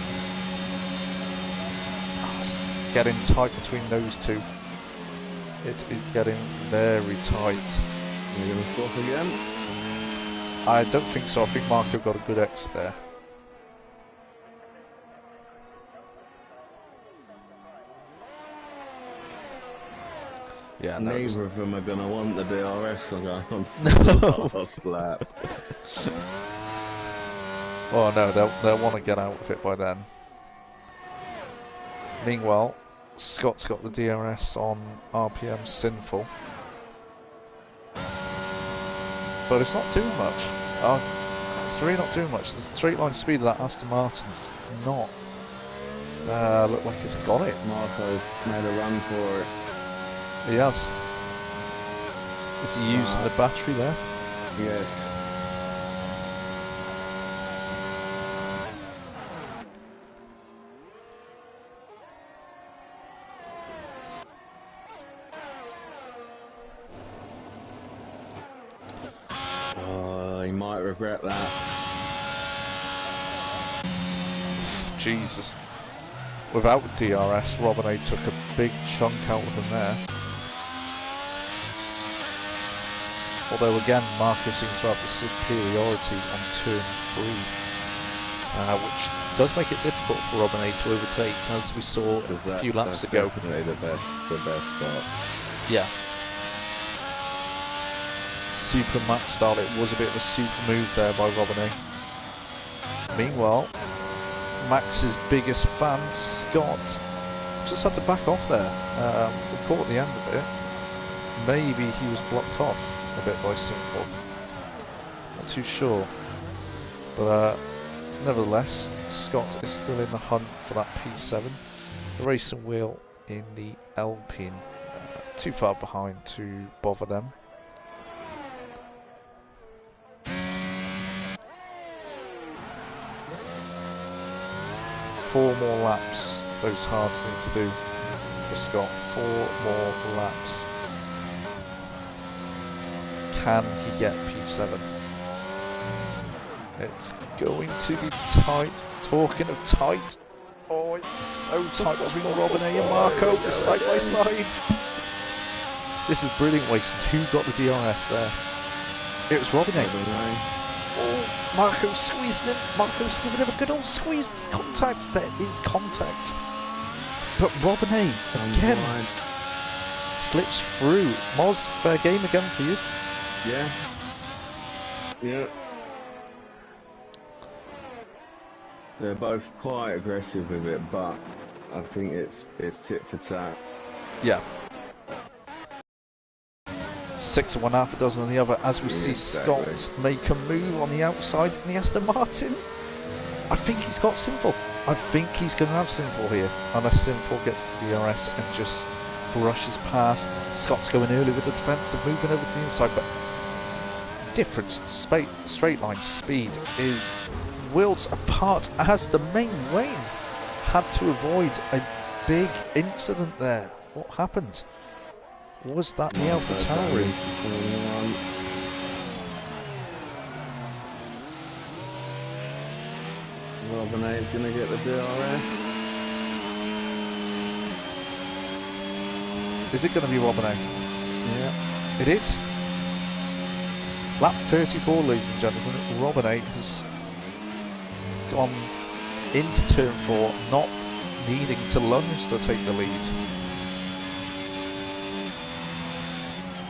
It's getting tight between those two. It is getting very tight. Are you going to swap again? I don't think so. I think Marco got a good exit there. Yeah, neither of them are going to want the DRS for going on to the last lap. Oh no, they'll want to get out of it by then. Meanwhile, Scott's got the DRS on RPM Sinful. But it's not doing much. It's really not doing much. The straight line speed of that Aston Martin's not look like it's got it. Marco's made a run for it. He has. Is he using the battery there? Yes. He might regret that. Jesus. Without DRS, Robinette took a big chunk out of him there. Although again, Marco seems to have the superiority on turn 3, which does make it difficult for Robinette to overtake, as we saw a few laps ago. Definitely the best spot. Yeah. Super Max style, it was a bit of a super move there by Robinette. Meanwhile, Max's biggest fan, Scott, just had to back off there. We caught the end of it. Maybe he was blocked off a bit by Sinful. Not too sure. But nevertheless, Scott is still in the hunt for that P7. The racing wheel in the Alpine. Too far behind to bother them. Four more laps, those hard things to do for Scott. 4 more laps. Can he get P7? It's going to be tight. Talking of tight. Oh, it's so tight between Robinette and Marco, side by side. This is brilliant racing. Who got the DRS there? It was Robinette. Oh, Marco squeezed him. Marco's giving him a good old squeeze. There's contact. There is contact. But Robinette, again, slips through. Moz, fair game again for you. Yeah. Yeah. They're both quite aggressive with it, but I think it's tit for tat. Yeah. 6 of one, half a dozen on the other, as we see Exactly. Scott make a move on the outside in the Aston Martin. I think he's got Simple. I think he's going to have Simple here, unless Simple gets the DRS and just brushes past. Scott's going early with the defensive, moving over to the inside, but difference, straight line speed is worlds apart, as the main Wayne had to avoid a big incident there. What happened? Was that the Alpha Tauri? Robinet's going to get the DRS. Is it going to be Robinet? Yeah. It is. Lap 34, ladies and gentlemen. Robinet has gone into turn 4, not needing to lunge to take the lead.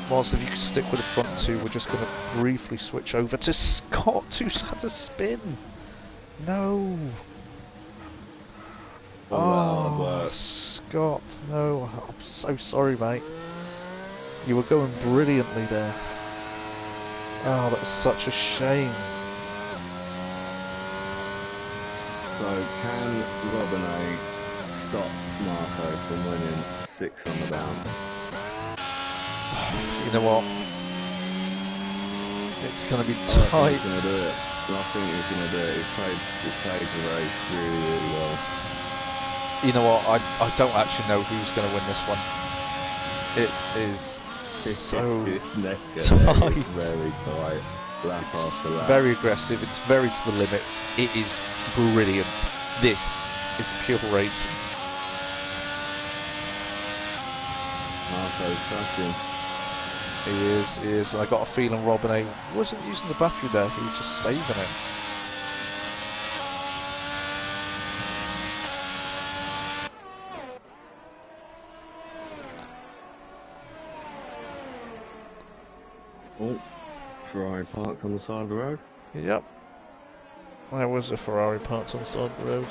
Whilst if you could stick with the front two, we're just going to briefly switch over to Scott, who's had a spin. No. Oh, Scott, no. I'm so sorry, mate. You were going brilliantly there. Oh, that's such a shame. So can Robinet stop Marco from winning 6 on the down? You know what? It's going to be I tight. think he's going to do it. I think he's going to do it. He played the race really, really well. You know what? I don't actually know who's going to win this one. It is so tight. tight. Very tight. Lap after lap. Very aggressive. It's very to the limit. It is brilliant. This is pure racing. Marco's crashing. He is. I got a feeling Robinet wasn't using the battery there. He was just saving it. Oh, Ferrari parked on the side of the road. Yep. There was a Ferrari parked on the side of the road.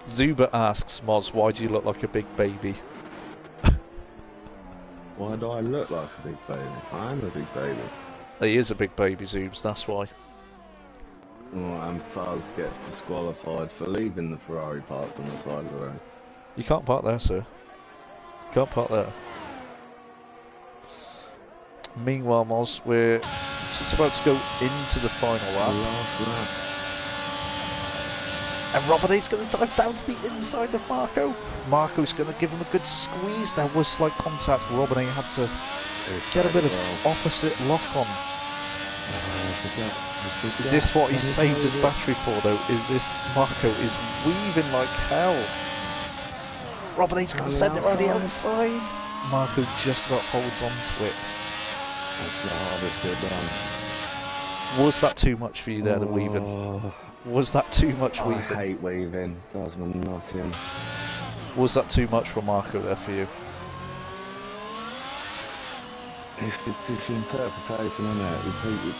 Zuba asks Moz, why do you look like a big baby? Why do I look like a big baby? I am a big baby. He is a big baby, Zoobs, that's why. Oh, and Fuzz gets disqualified for leaving the Ferrari parked on the side of the road. You can't park there, sir. You can't park there. Meanwhile, Moz, we're just about to go into the final lap. Last lap. And Robinet's going to dive down to the inside of Marco. Marco's going to give him a good squeeze. There was slight contact. Robinet had to get a bit of opposite lock on. Is this what he saved his battery for, though? Is this Marco is weaving like hell? Robinet's going to send it around the outside. Marco just about holds on to it. That's the hardest bit done. Was that too much for you there, the weaving? Was that too much weaving? I hate weaving. Does me nothing. Was that too much for Marco there for you? It's interpretation, isn't it?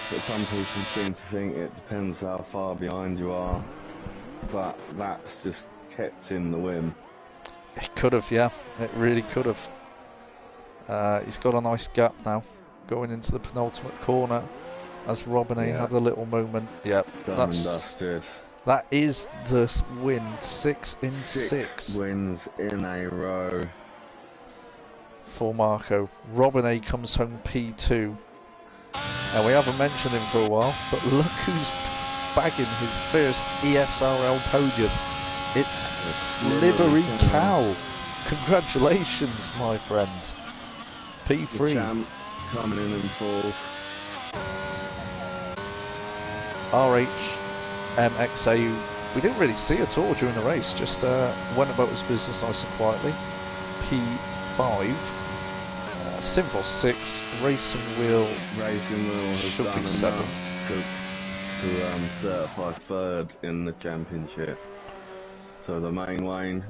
But some people seem to think it depends how far behind you are. But that's just kept in the whim. It could have, yeah. It really could have. He's got a nice gap now, going into the penultimate corner. As Robinet had a little moment. Yep, Done and dusted. That is the win. 6 in 6 wins in a row for Marco. Robinet comes home P2. And we haven't mentioned him for a while, but look who's bagging his first ESRL podium. It's Slivery Cow. Congratulations, my friend. P3. The champ coming in fourth. RHMXA, we didn't really see at all during the race, just went about his business nice and quietly. P5, Simple 6, Racing Wheel has done enough to certify third in the championship. So the main Wayne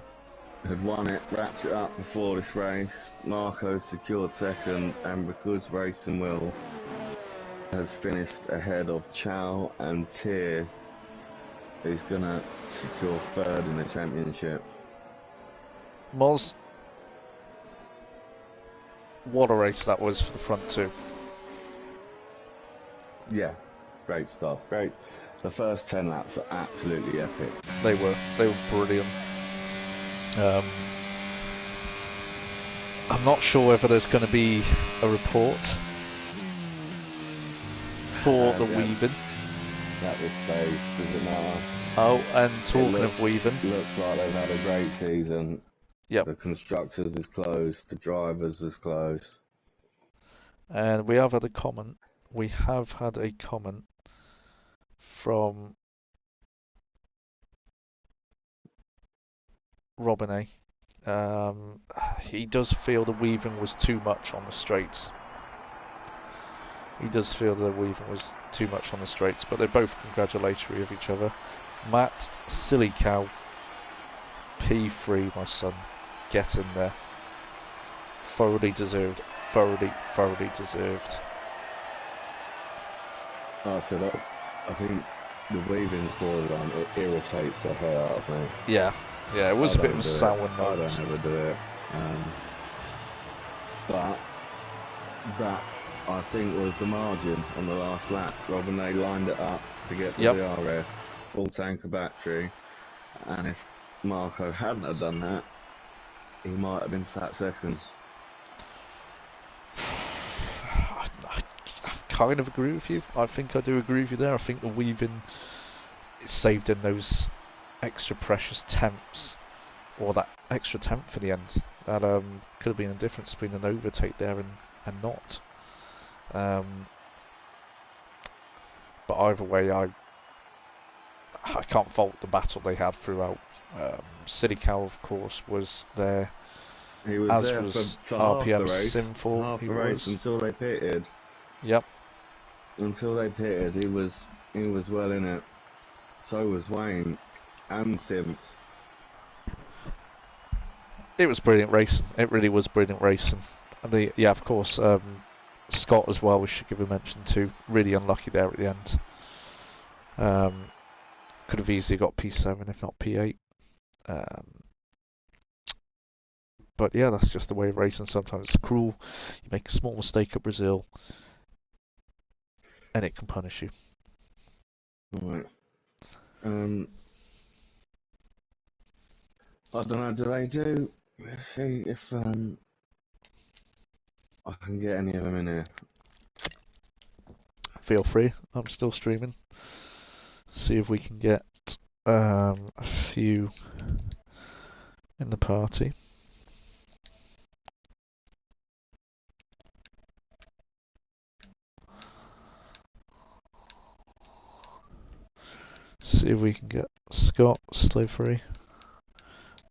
had won it, wrapped it up before this race. Marco secured second, and because Racing Wheel has finished ahead of Chow and Tier, who's going to secure third in the championship. Moz, what a race that was for the front two. Yeah, great stuff. Great. The first 10 laps are absolutely epic. They were brilliant. I'm not sure whether there's going to be a report for the Yeah. weaving. At this stage, does it matter? Oh, and talking of weaving, Looks like they've had a great season. yep. The constructors is close, the drivers was close. And we have had a comment. We have had a comment from Robin A. He does feel the weaving was too much on the straights. He does feel the weaving was too much on the straights, but they're both congratulatory of each other. Matt, silly cow. P3, my son. Get in there. Thoroughly deserved. Thoroughly deserved. I think the weaving's borderline, it irritates the hell out of me. Yeah, it was a bit of a sour note. I don't ever do it. But that, I think, was the margin on the last lap. Robin, they lined it up to get the DRS, full tank of battery, and if Marco hadn't have done that, he might have been sat second. I kind of agree with you. I think I do agree with you there. I think the weaving saved in those extra precious temps, or that extra temp for the end. That could have been a difference between an overtake there and not. But either way, I can't fault the battle they had throughout. Silly Cow, of course, was there. He was as there was for RPM half the race, Sinful. half the race until they pitted. Yep. Until they pitted, he was well in it. So was Wayne and Sims. It was brilliant racing. It really was brilliant racing. And yeah, of course, Scott as well, we should give a mention to. Really unlucky there at the end. Could have easily got P7 if not P8. But yeah, that's just the way of racing. Sometimes it's cruel. You make a small mistake at Brazil, and it can punish you. Right. I don't know. Do they do? Let's see if I can get any of them in here. Feel free. I'm still streaming. See if we can get a few in the party. See if we can get Scott, Slavery,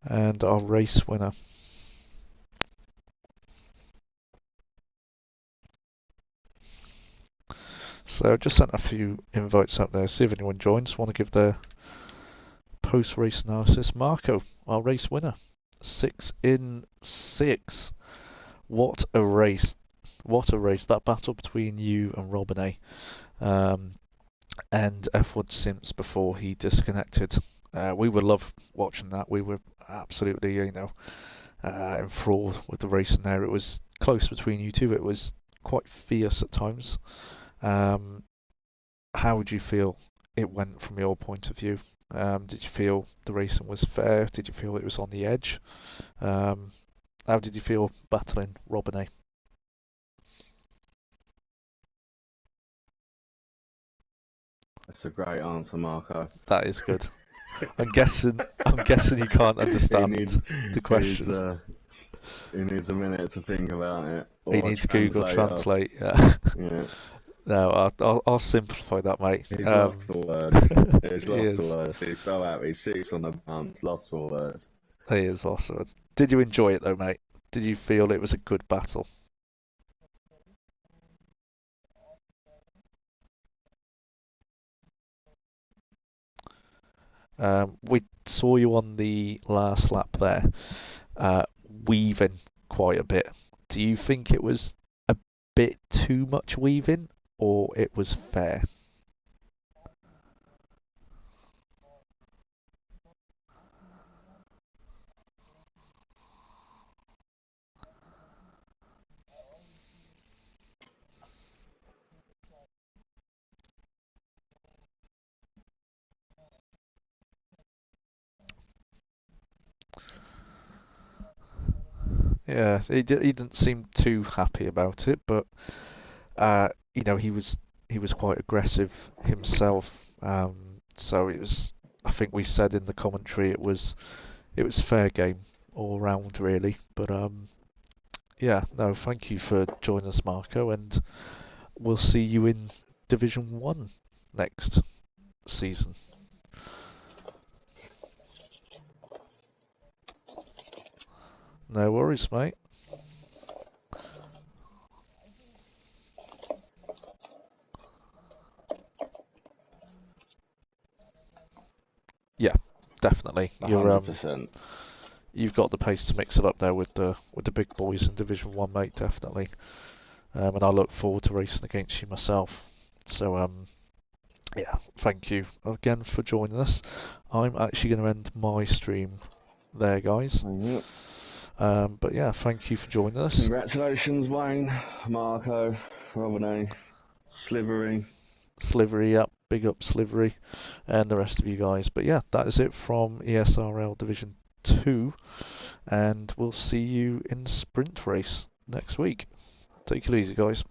and our race winner. So I've just sent a few invites up there. See if anyone joins. Want to give their post-race analysis. Marco, our race winner, 6 in 6. What a race! What a race! That battle between you and Robin A. And F1 Sims before he disconnected. We would love watching that. We were absolutely, enthralled with the racing there. It was close between you two. It was quite fierce at times. How would you feel it went from your point of view? Did you feel the racing was fair? Did you feel it was on the edge? How did you feel battling Robin A? That's a great answer, Marco. That is good. I'm guessing you can't understand the question. He needs a minute to think about it. He needs Google Translate. Yeah. Yeah. No, I'll simplify that, mate. He's lost for words. He's lost for words. He's so happy. 6 on the bump. Lost for words. He is lost for words. Did you enjoy it though, mate? Did you feel it was a good battle? We saw you on the last lap there, weaving quite a bit. Do you think it was a bit too much weaving, or it was fair. Yeah, he didn't seem too happy about it, but you know, he was quite aggressive himself. So it was. I think we said in the commentary it was fair game all round really. But yeah, no, thank you for joining us, Marco, and we'll see you in Division 1 next season. No worries, mate. Yeah, definitely. You're 100%. you've got the pace to mix it up there with the big boys in Division 1, mate, definitely. And I look forward to racing against you myself. So yeah, thank you again for joining us. I'm actually going to end my stream there, guys. Yep. But yeah, thank you for joining us. Congratulations, Wayne, Marco, Robinay, Slivery. Slivery up, big up Slivery, and the rest of you guys. But yeah, that is it from ESRL Division 2, and we'll see you in the sprint race next week. Take it easy, guys.